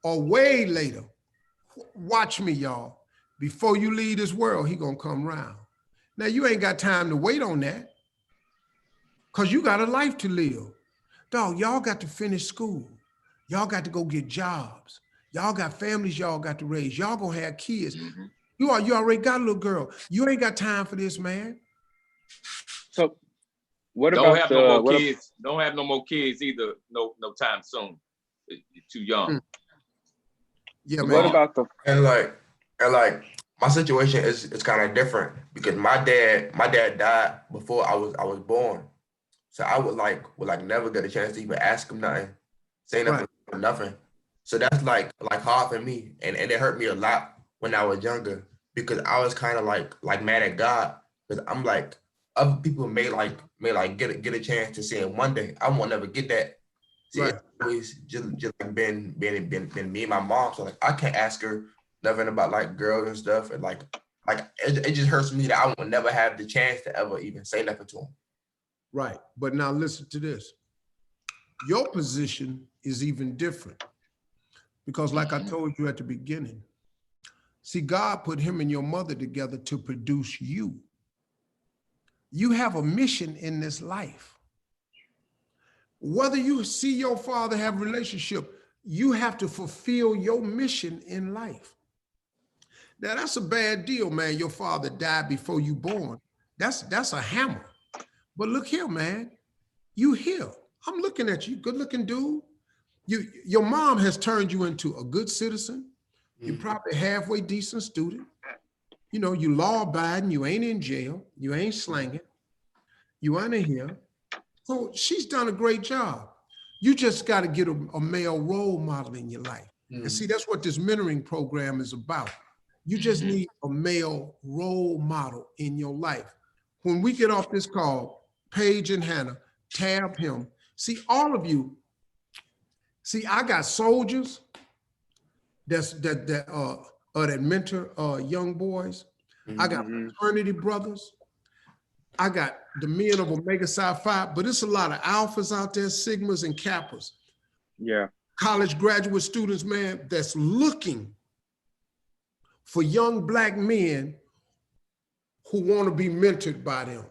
or way later, watch me, y'all. before you leave this world, he gonna come around. Now you ain't got time to wait on that because you got a life to live. Dog, y'all got to finish school. Y'all got to go get jobs. Y'all got families y'all got to raise. Y'all gonna have kids. You already got a little girl. You ain't got time for this, man. So what Don't about have the no more what kids. Don't have no more kids either. No time soon. You're too young. Yeah, what man. about the And like my situation is kind of different because my dad died before I was born. So I would never get a chance to even ask him nothing, say nothing, nothing. So that's like hard for me. And it hurt me a lot when I was younger because I was kind of like mad at God because I'm like, other people may get a chance to see him one day. I won't never get that. See, Right. it's always just like been me and my mom. So like I can't ask her nothing about like girls and stuff. And like it just hurts me that I will never have the chance to ever even say nothing to him. Right. But now listen to this. Your position is even different because like I told you at the beginning, see, God put him and your mother together to produce you. You have a mission in this life. Whether you see your father have a relationship, you have to fulfill your mission in life. Now that's a bad deal, man. Your father died before you born. That's a hammer. But look here, man. You here. I'm looking at you, good looking dude. Your mom has turned you into a good citizen. You're probably halfway decent student. You know, you law abiding, you ain't in jail, you ain't slanging, you ain't in here. So she's done a great job. You just got to get a male role model in your life. And see, that's what this mentoring program is about. You just need a male role model in your life. When we get off this call, Paige and Hannah, tab him. See, all of you, see, I got soldiers that mentor young boys. I got fraternity brothers. I got the men of Omega Psi Phi, but it's a lot of alphas out there, sigmas and kappas. Yeah. College graduate students, man, that's looking for young Black men who want to be mentored by them.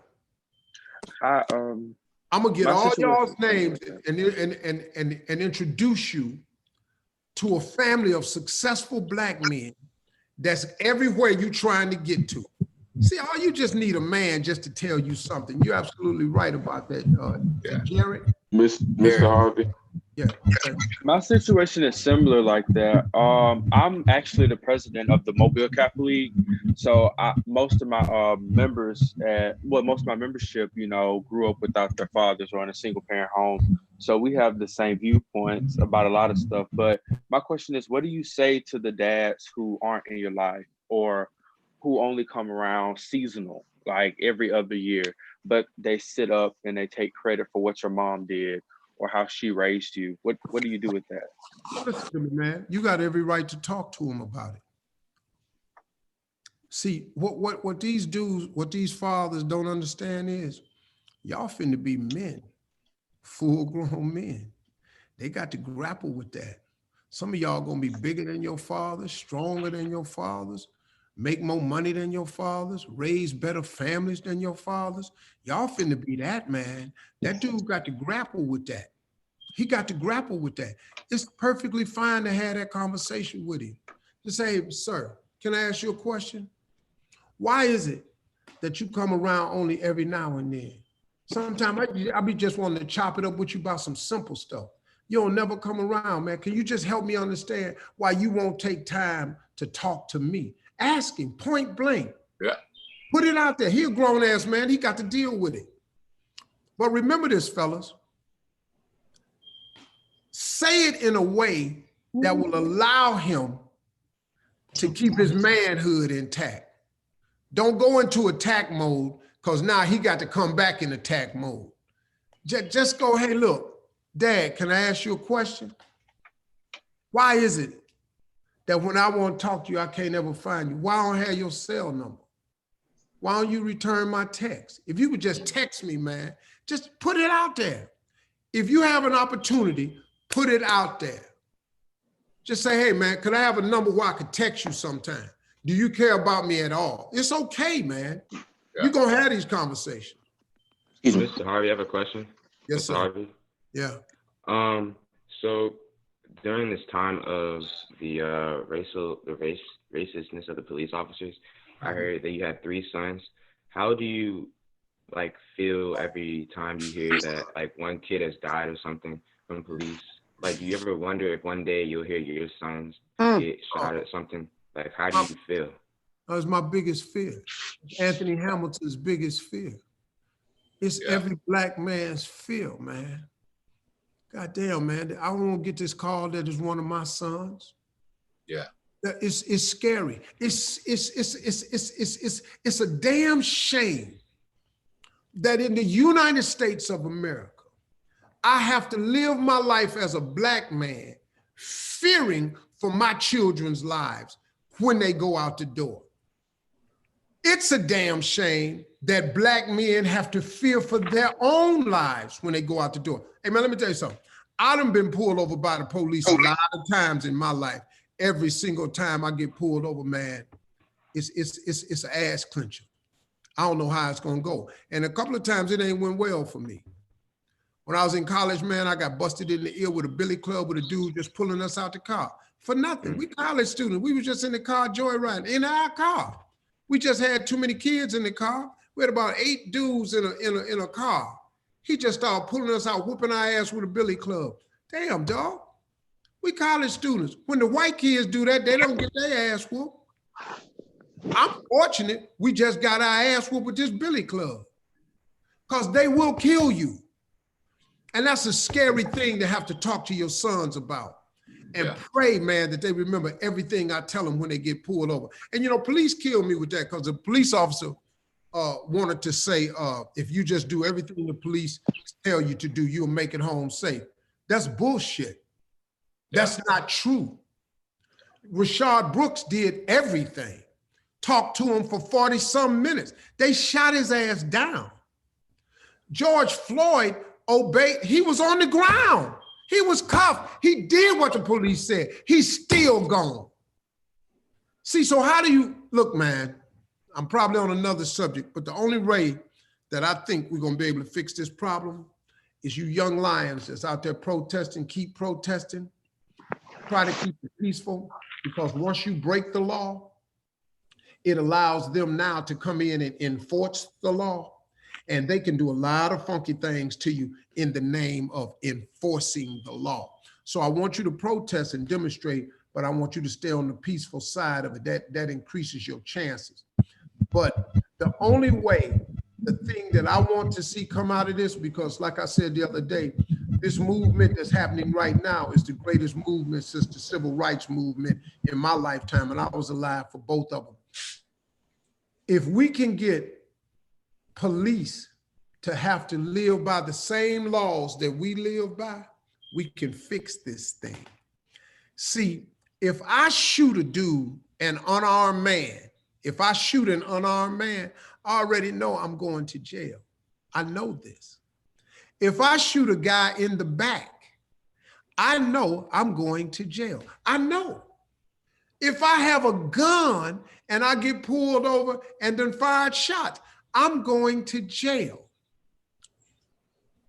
I'm gonna get all y'all's names and introduce you to a family of successful Black men that's everywhere you're trying to get to. See, all you just need a man just to tell you something. You're absolutely right about that, Jared. Mr. Harvey. Yeah. My situation is similar like that. I'm actually the president of the Mobile Cap League. So most of my most of my membership, you know, grew up without their fathers or in a single parent home. So we have the same viewpoints about a lot of stuff. But my question is, what do you say to the dads who aren't in your life or who only come around seasonal, like every other year, but they sit up and they take credit for what your mom did or how she raised you? What do you do with that? Listen to me, man. You got every right to talk to them about it. See, what these dudes, what these fathers don't understand is y'all finna be men, full-grown men. They got to grapple with that. Some of y'all gonna be bigger than your fathers, stronger than your fathers, make more money than your fathers, raise better families than your fathers. Y'all finna be that, man. That dude got to grapple with that. He got to grapple with that. It's perfectly fine to have that conversation with him. To say, sir, can I ask you a question? Why is it that you come around only every now and then? Sometimes I be just wanting to chop it up with you about some simple stuff. You'll never come around, man. Can you just help me understand why you won't take time to talk to me? Ask him point blank. Yeah. Put it out there. He a grown ass man. He got to deal with it. But remember this, fellas. Say it in a way that will allow him to keep his manhood intact. Don't go into attack mode because now he got to come back in attack mode. Just go, hey, look, Dad, can I ask you a question? Why is it that when I want to talk to you, I can't ever find you? Why don't I have your cell number? Why don't you return my text? If you could just text me, man, just put it out there. If you have an opportunity, put it out there. Just say, hey, man, could I have a number where I could text you sometime? Do you care about me at all? It's okay, man. Yeah. You're gonna have these conversations. Mr. Harvey, I have a question. Yes, Mr. sir. Harvey. Yeah. So during this time of the racistness of the police officers, I heard that you had 3 sons. How do you like feel every time you hear that like one kid has died or something from police? Like, do you ever wonder if one day you'll hear your sons get shot or something? Like, how do you feel? That was my biggest fear. Anthony Hamilton's biggest fear. It's every black man's fear, man. God damn, man. I don't want to get this call that is one of my sons. Yeah. It's scary. It's a damn shame that in the United States of America, I have to live my life as a black man, fearing for my children's lives when they go out the door. It's a damn shame that black men have to fear for their own lives when they go out the door. Hey man, let me tell you something. I done been pulled over by the police a lot of times in my life. Every single time I get pulled over, man, it's an ass clencher. I don't know how it's gonna go. And a couple of times it ain't went well for me. When I was in college, man, I got busted in the ear with a billy club with a dude just pulling us out the car for nothing. We college students. We was just in the car joyriding in our car. We just had too many kids in the car. We had about 8 dudes in a car. He just started pulling us out, whooping our ass with a billy club. Damn, dog. We college students. When the white kids do that, they don't get their ass whooped. I'm fortunate we just got our ass whooped with this billy club, because they will kill you. And that's a scary thing to have to talk to your sons about. And pray, man, that they remember everything I tell them when they get pulled over. And, you know, police killed me with that, because the police officer wanted to say, if you just do everything the police tell you to do, you'll make it home safe. That's bullshit. That's not true. Rashad Brooks did everything. Talked to him for 40-some minutes. They shot his ass down. George Floyd obeyed. He was on the ground. He was cuffed. He did what the police said. He's still gone. See, so how do you, look, man, I'm probably on another subject, but the only way that I think we're gonna be able to fix this problem is you young lions that's out there protesting, keep protesting, try to keep it peaceful, because once you break the law, it allows them now to come in and enforce the law. And they can do a lot of funky things to you in the name of enforcing the law. So I want you to protest and demonstrate, but I want you to stay on the peaceful side of it. That increases your chances. But the only way, the thing that I want to see come out of this, because like I said the other day, this movement that's happening right now is the greatest movement since the civil rights movement in my lifetime, and I was alive for both of them. If we can get police to have to live by the same laws that we live by, we can fix this thing. See, if I shoot a dude, an unarmed man, if I shoot an unarmed man, I already know I'm going to jail. I know this. If I shoot a guy in the back, I know I'm going to jail. I know. If I have a gun and I get pulled over and then fired shots, I'm going to jail.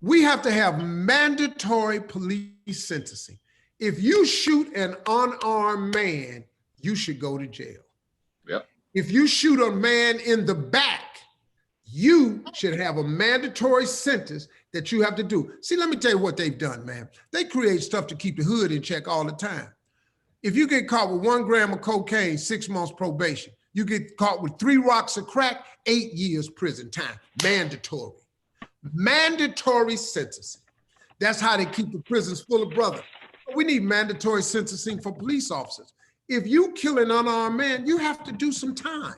We have to have mandatory police sentencing. If you shoot an unarmed man, you should go to jail. Yep. If you shoot a man in the back, you should have a mandatory sentence that you have to do. See, let me tell you what they've done, man. They create stuff to keep the hood in check all the time. If you get caught with 1 gram of cocaine, 6 months probation. You get caught with 3 rocks of crack, 8 years prison time. Mandatory. Mandatory sentencing. That's how they keep the prisons full of brothers. We need mandatory sentencing for police officers. If you kill an unarmed man, you have to do some time.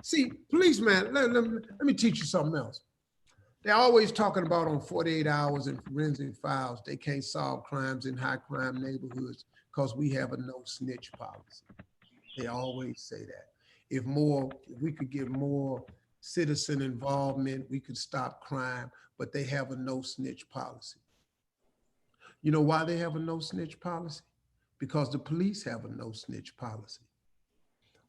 See, policeman, let me teach you something else. They're always talking about on 48 hours and forensic files, they can't solve crimes in high crime neighborhoods because we have a no snitch policy. They always say that. If we could get more citizen involvement, we could stop crime, but they have a no snitch policy. You know why they have a no snitch policy? Because the police have a no snitch policy.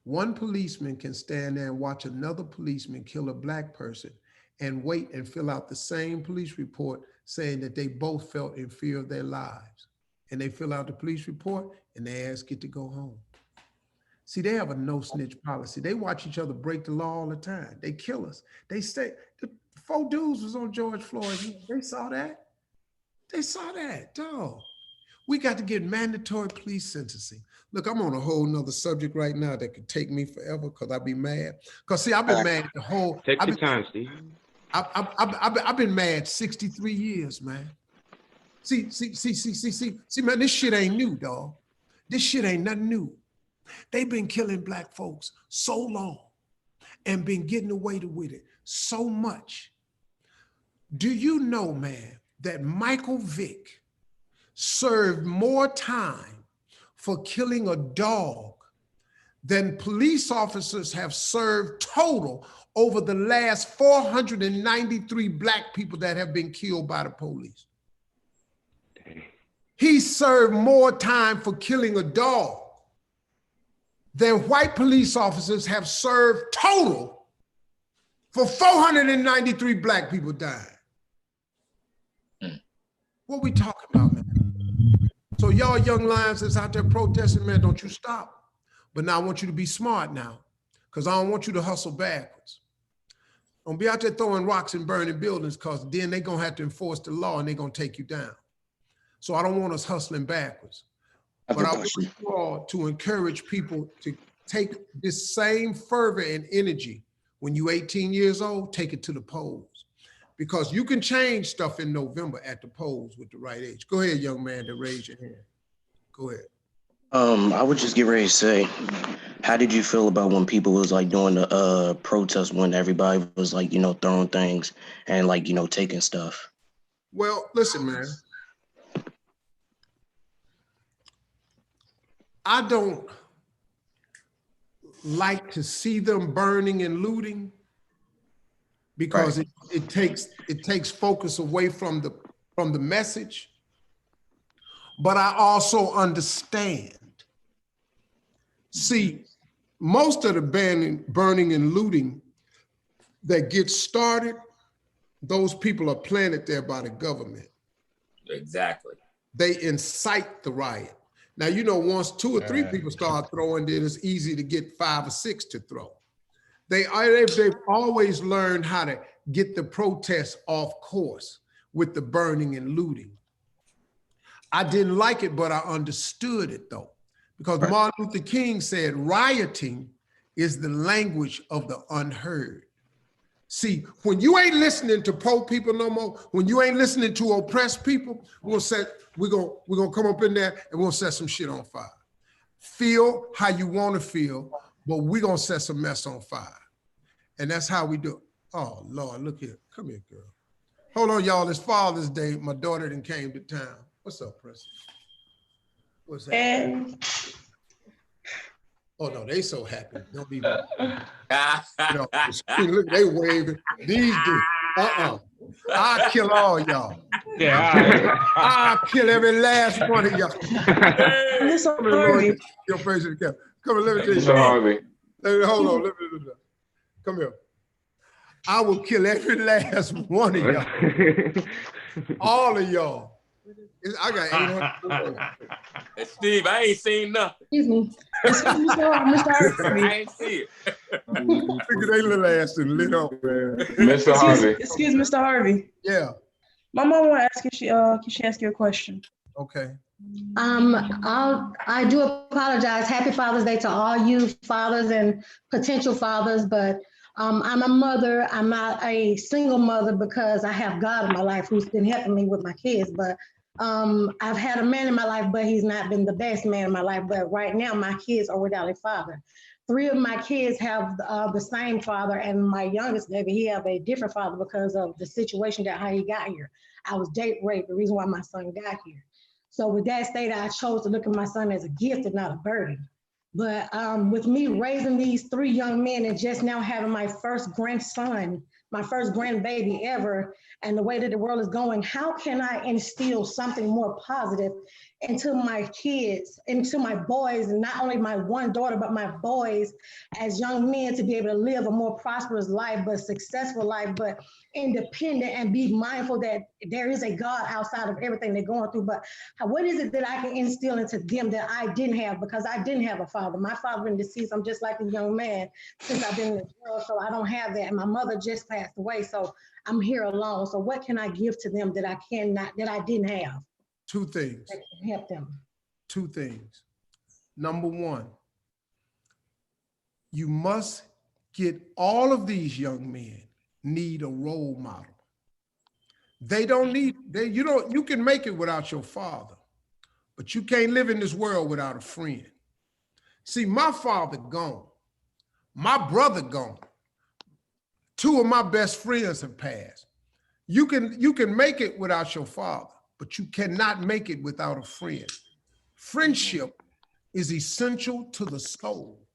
One policeman can stand there and watch another policeman kill a black person and wait and fill out the same police report saying that they both felt in fear of their lives. And they fill out the police report and their ass get to go home. See, they have a no snitch policy. They watch each other break the law all the time. They kill us. They say, the 4 dudes was on George Floyd. They saw that. They saw that, dog. We got to get mandatory police sentencing. Look, I'm on a whole nother subject right now that could take me forever because I'd be mad. Because see, I've been mad the whole— Take your time, Steve. I've been mad 63 years, man. See, man, this shit ain't new, dog. This shit ain't nothing new. They've been killing black folks so long and been getting away with it so much. Do you know, man, that Michael Vick served more time for killing a dog than police officers have served total over the last 493 black people that have been killed by the police? He served more time for killing a dog than white police officers have served total for 493 black people dying. What we talking about, man? So y'all young lions that's out there protesting, man, don't you stop. But now I want you to be smart now, because I don't want you to hustle backwards. Don't be out there throwing rocks and burning buildings, because then they're going to have to enforce the law and they're going to take you down. So I don't want us hustling backwards. But I want you all to encourage people to take this same fervor and energy when you're 18 years old, take it to the polls. Because you can change stuff in November at the polls with the right age. Go ahead, young man, to raise your hand. Go ahead. I would just get ready to say, how did you feel about when people was like doing the protest when everybody was like, you know, throwing things and like, you know, taking stuff? Well, listen, man. I don't like to see them burning and looting because it takes focus away from the message. But I also understand. See, most of the burning and looting that gets started, those people are planted there by the government. Exactly. They incite the riot. Now, you know, once 2 or 3 people start throwing, then it's easy to get 5 or 6 to throw. They've always learned how to get the protests off course with the burning and looting. I didn't like it, but I understood it though, because Martin Luther King said rioting is the language of the unheard. See, when you ain't listening to poor people no more, when you ain't listening to oppressed people, we're gonna come up in there and we'll set some shit on fire. Feel how you want to feel, but we're gonna set some mess on fire. And that's how we do it. Oh Lord, look here. Come here, girl. Hold on, y'all. It's Father's Day. My daughter done came to town. What's up, Preston? What's that? Oh no, they so happy. Don't even. Look, they waving. These dudes. I'll kill all y'all. Yeah, I'll kill every last one of y'all. Mr. Harvey. Your face in the camera. Come on, let me tell you. Mr. Harvey. Hold on, let me. Come here. I will kill every last one of y'all. All of y'all. I got 800. Hey, Steve, I ain't seen nothing. Excuse me. Mr. Harvey. I ain't see it. Look at their little ass and lit up, man. Mr. Harvey. Excuse Mr. Harvey. Yeah. My mom want to ask you, can she ask you a question? Okay. I do apologize. Happy Father's Day to all you fathers and potential fathers, but I'm a mother. I'm not a single mother because I have God in my life who's been helping me with my kids, but I've had a man in my life, but he's not been the best man in my life. But right now, my kids are without a father. 3 of my kids have the same father, and my youngest baby, he have a different father because of the situation that how he got here. I was date raped, the reason why my son got here. So with that stated, I chose to look at my son as a gift and not a burden. But with me raising these 3 young men and just now having my first grandson, my first grandbaby ever, and the way that the world is going, how can I instill something more positive into my kids, into my boys, and not only my one daughter, but my boys as young men to be able to live a more prosperous life, but successful life, but independent, and be mindful that there is a God outside of everything they're going through. But what is it that I can instill into them that I didn't have? Because I didn't have a father. My father been deceased. I'm just like a young man since I've been in the world, so I don't have that. And my mother just passed away, so I'm here alone. So what can I give to them that I didn't have? Two things. That can help them. Two things. Number one, you must get all of these young men need a role model. They don't need, you can make it without your father, but you can't live in this world without a friend. See, my father gone, my brother gone. Two of my best friends have passed. You can make it without your father, but you cannot make it without a friend. Friendship is essential to the soul.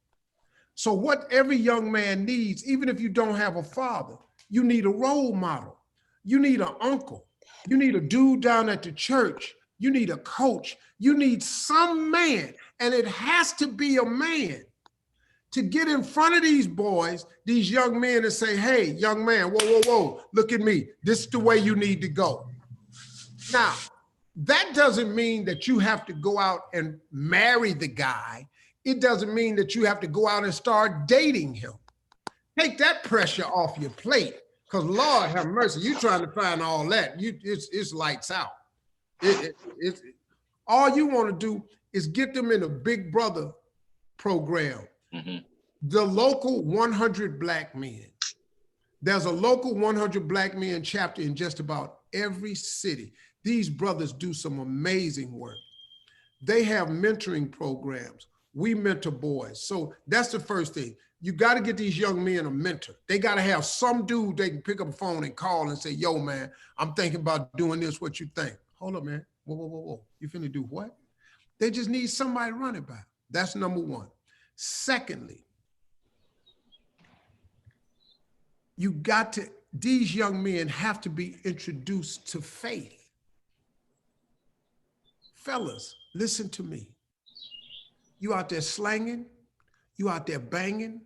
So what every young man needs, even if you don't have a father, you need a role model. You need an uncle. You need a dude down at the church. You need a coach. You need some man, and it has to be a man, to get in front of these boys, these young men, and say, hey, young man, whoa, whoa, whoa, look at me. This is the way you need to go. Now, that doesn't mean that you have to go out and marry the guy. It doesn't mean that you have to go out and start dating him. Take that pressure off your plate, because Lord have mercy, you trying to find all that. It's lights out. All you want to do is get them in a Big Brother program. Mm-hmm. The local 100 Black men. There's a local 100 Black men chapter in just about every city. These brothers do some amazing work. They have mentoring programs. We mentor boys. So that's the first thing. You got to get these young men a mentor. They got to have some dude they can pick up a phone and call and say, yo, man, I'm thinking about doing this. What you think? Hold up, man. Whoa, whoa, whoa, whoa. You finna do what? They just need somebody to run it by. That's number one. Secondly, these young men have to be introduced to faith. Fellas, listen to me. You out there slanging, you out there banging,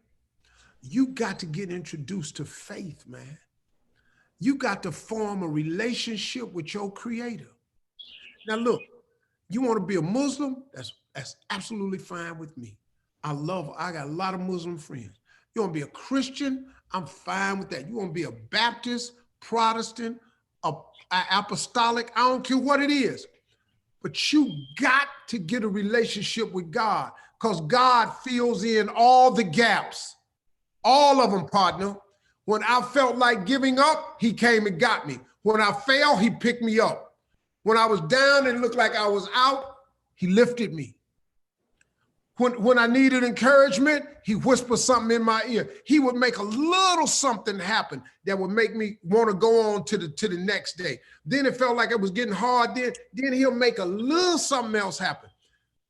you got to get introduced to faith, man. You got to form a relationship with your creator. Now look, you want to be a Muslim? That's absolutely fine with me. I got a lot of Muslim friends. You want to be a Christian? I'm fine with that. You want to be a Baptist, Protestant, apostolic? I don't care what it is. But you got to get a relationship with God, because God fills in all the gaps, all of them, partner. When I felt like giving up, he came and got me. When I fell, he picked me up. When I was down and looked like I was out, he lifted me. When I needed encouragement, he whispered something in my ear. He would make a little something happen that would make me want to go on to the next day. Then it felt like it was getting hard. Then he'll make a little something else happen.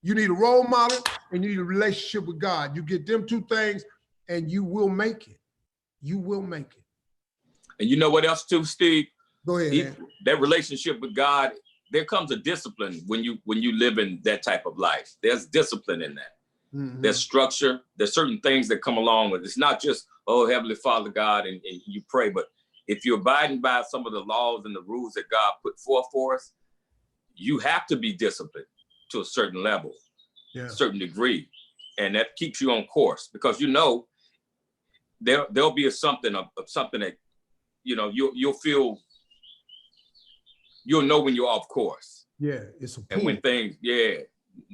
You need a role model and you need a relationship with God. You get them two things and you will make it. You will make it. And you know what else too, Steve? Go ahead. That relationship with God, there comes a discipline when you live in that type of life. There's discipline in that. Mm-hmm. There's structure. There's certain things that come along with it. It's not just, oh, Heavenly Father God, and you pray, but if you're abiding by some of the laws and the rules that God put forth for us, you have to be disciplined to a certain level, a certain degree. And that keeps you on course, because there'll be something that, you'll know when you're off course. Yeah, it's a pool. And when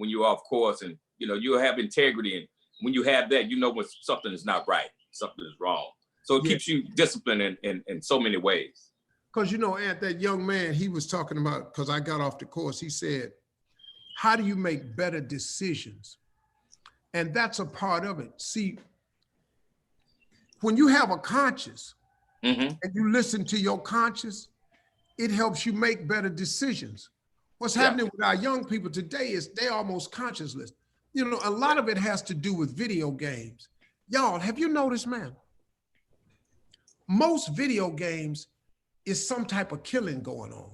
you're off course, and you'll have integrity, and when you have that, when something is not right, something is wrong. So it keeps you disciplined in so many ways. Because Ant, that young man, he was talking about, because I got off the course, he said, how do you make better decisions? And that's a part of it. See, when you have a conscience, mm-hmm. and you listen to your conscience, it helps you make better decisions. What's happening with our young people today is they're almost conscienceless. A lot of it has to do with video games. Y'all, have you noticed, man? Most video games is some type of killing going on.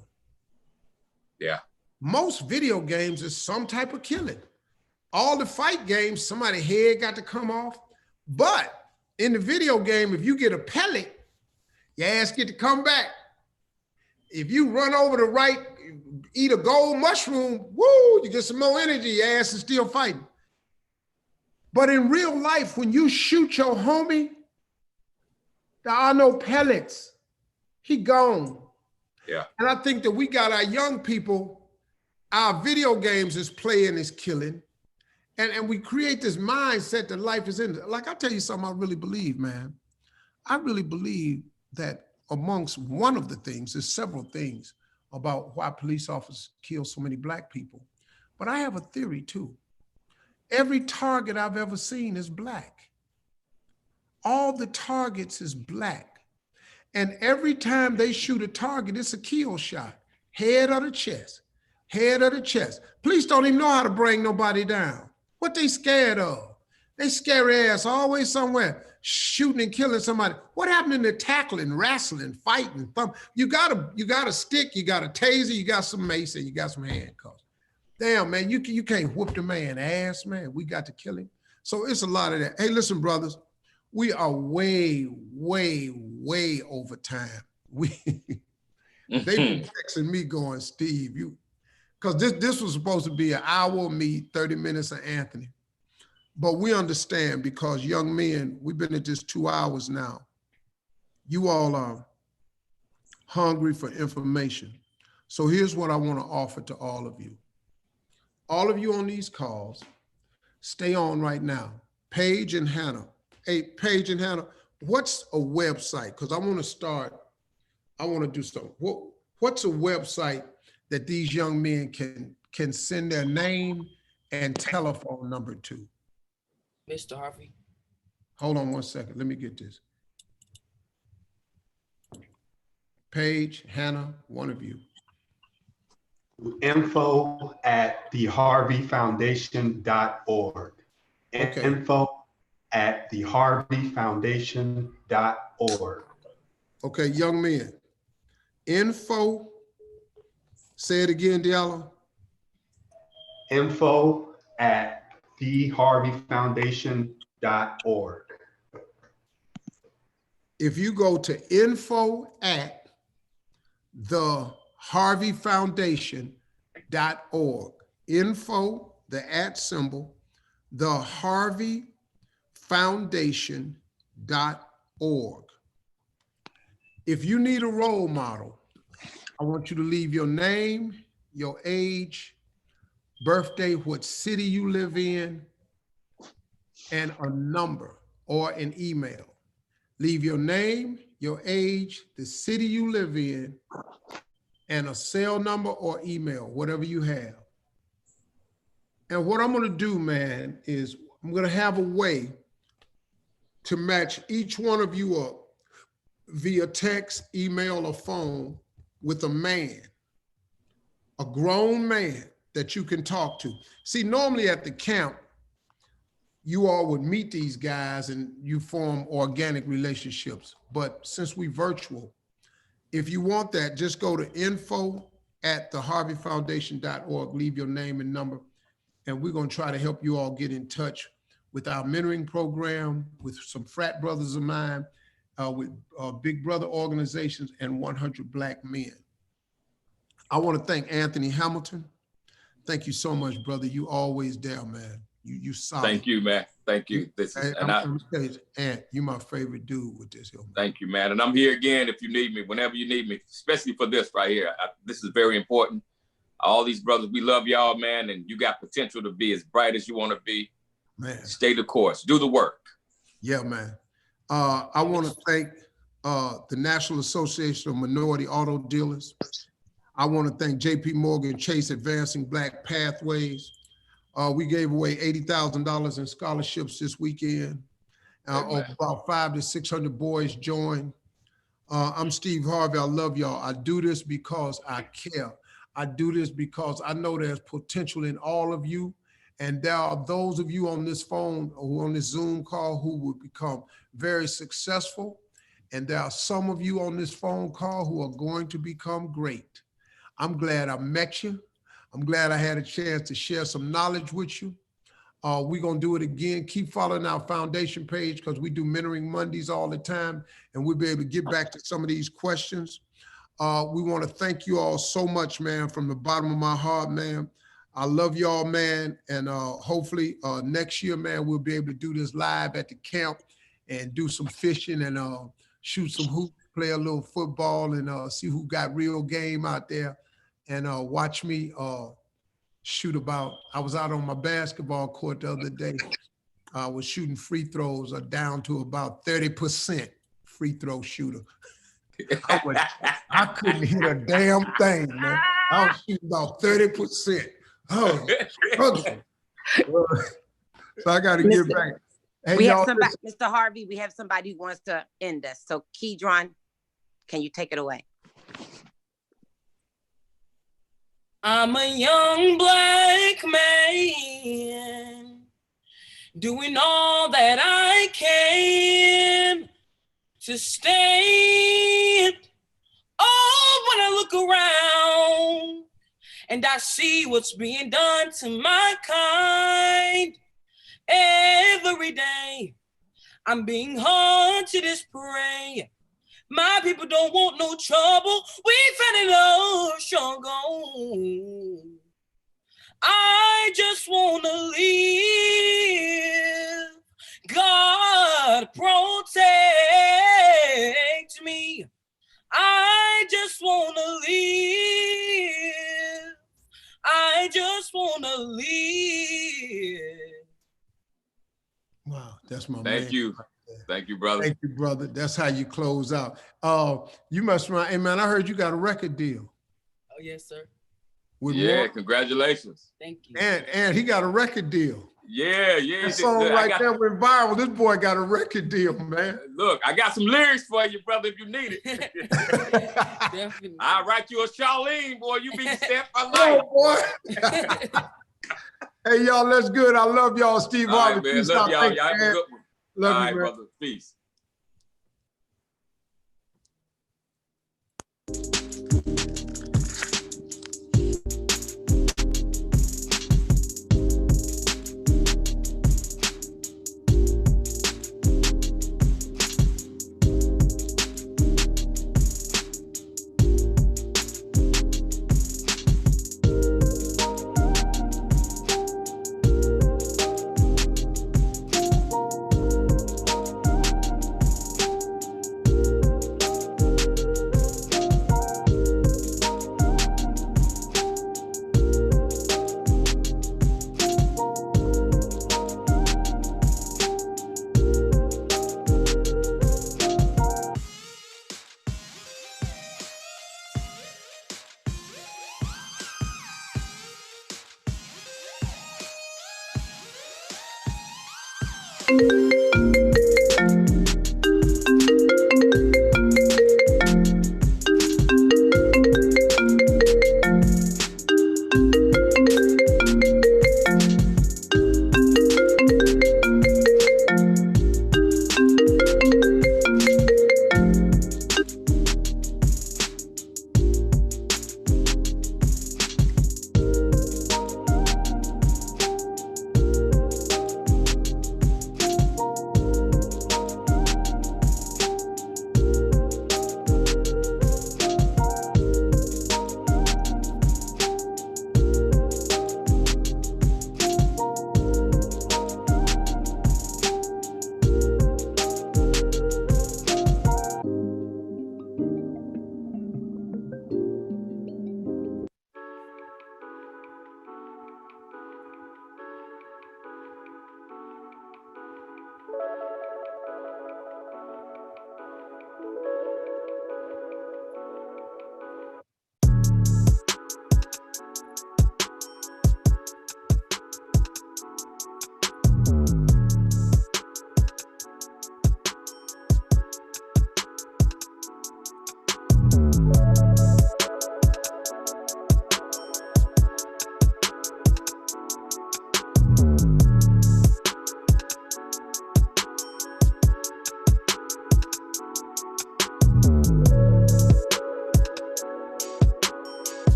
Yeah. most video games is some type of killing. All the fight games, somebody's head got to come off. But in the video game, if you get a pellet, your ass get to come back. If you run over the right, eat a gold mushroom, woo, you get some more energy, your ass is still fighting. But in real life, when you shoot your homie, there are no pellets. He gone. Yeah. And I think that we got our young people, our video games is playing is killing. And we create this mindset that life is in. Like, I'll tell you something I really believe, man. I really believe that amongst one of the things, there's several things about why police officers kill so many Black people. But I have a theory too. Every target I've ever seen is Black. All the targets is Black. And every time they shoot a target, it's a kill shot. Head or the chest, head or the chest. Police don't even know how to bring nobody down. What they scared of? They scary ass always somewhere shooting and killing somebody. What happened in the tackling, wrestling, fighting, thump? You got a stick, you got a taser, you got some mace, and you got some handcuffs. Damn, man, you can't whoop the man ass, man. We got to kill him. So it's a lot of that. Hey, listen, brothers, we are way, way, way over time. They've been texting me going, Steve, because this was supposed to be an hour of me, 30 minutes of Anthony. But we understand because young men, we've been at this 2 hours now. You all are hungry for information. So here's what I want to offer to all of you. All of you on these calls, stay on right now. Paige and Hannah. Hey, Paige and Hannah, what's a website? Because I want to do something. What's a website that these young men can send their name and telephone number to? Mr. Harvey. Hold on one second. Let me get this. Paige, Hannah, one of you. info@theharveyfoundation.org. Okay. info@theharveyfoundation.org. Okay, young men. Info, say it again, Diallo. info@theharveyfoundation.org. If you go to info@theharveyfoundation.org, info, the @ symbol, theharveyfoundation.org. If you need a role model, I want you to leave your name, your age, birthday, what city you live in, and a number or an email. Leave your name, your age, the city you live in, and a cell number or email, whatever you have. And what I'm gonna do, man, is I'm gonna have a way to match each one of you up via text, email, or phone with a man, a grown man that you can talk to. See, normally at the camp, you all would meet these guys and you form organic relationships. But since we virtual, if you want that, just go to info@theharveyfoundation.org, leave your name and number, and we're gonna try to help you all get in touch with our mentoring program, with some frat brothers of mine, with Big Brother organizations and 100 Black men. I wanna thank Anthony Hamilton. Thank you so much, brother. You always there, man. You solid. Thank you, man. Thank you. Ant, you my favorite dude with this here. Thank you, man. And I'm here again if you need me, whenever you need me, especially for this right here. This is very important. All these brothers, we love y'all, man, and you got potential to be as bright as you want to be. Man. Stay the course. Do the work. Yeah, man. I want to thank the National Association of Minority Auto Dealers. I want to thank JP Morgan Chase Advancing Black Pathways. We gave away $80,000 in scholarships this weekend. About 500 to 600 boys joined. I'm Steve Harvey. I love y'all. I do this because I care. I do this because I know there's potential in all of you. And there are those of you on this phone or on this Zoom call who will become very successful. And there are some of you on this phone call who are going to become great. I'm glad I met you. I'm glad I had a chance to share some knowledge with you. We're going to do it again. Keep following our foundation page because we do Mentoring Mondays all the time, and we'll be able to get back to some of these questions. We want to thank you all so much, man, from the bottom of my heart, man. I love y'all, man. And hopefully next year, man, we'll be able to do this live at the camp and do some fishing and shoot some hoops, play a little football, and see who got real game out there. And watch me shoot about. I was out on my basketball court the other day. I was shooting free throws down to about 30% free throw shooter. I couldn't hit a damn thing, man. I was shooting about 30%. Oh, struggle. So I got to get back. Hey, we have somebody, Mr. Harvey, we have somebody who wants to end us. So Keydron, can you take it away? I'm a young Black man doing all that I can to stand. Oh, when I look around and I see what's being done to my kind, every day I'm being haunted as prey. My people don't want no trouble. We found it all struggle. I just wanna live. God protect me. I just wanna live. I just wanna live. Wow, that's my man. Thank you. Thank you, brother. Thank you, brother. That's how you close out. You must run. Hey, man, I heard you got a record deal. Oh, yes, sir. Yeah, congratulations. Thank you. And he got a record deal. Yeah. That song right there went viral. This boy got a record deal, man. Look, I got some lyrics for you, brother, if you need it. Definitely. I'll write you a Charlene, boy. You be set for life. Oh, boy. Hey, y'all, that's good. I love y'all, Steve All Harvey. right, man. Peace Love out. y'all. Thanks, Y'all have a man. good one. Love All you, right, man. brother. Peace.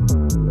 you.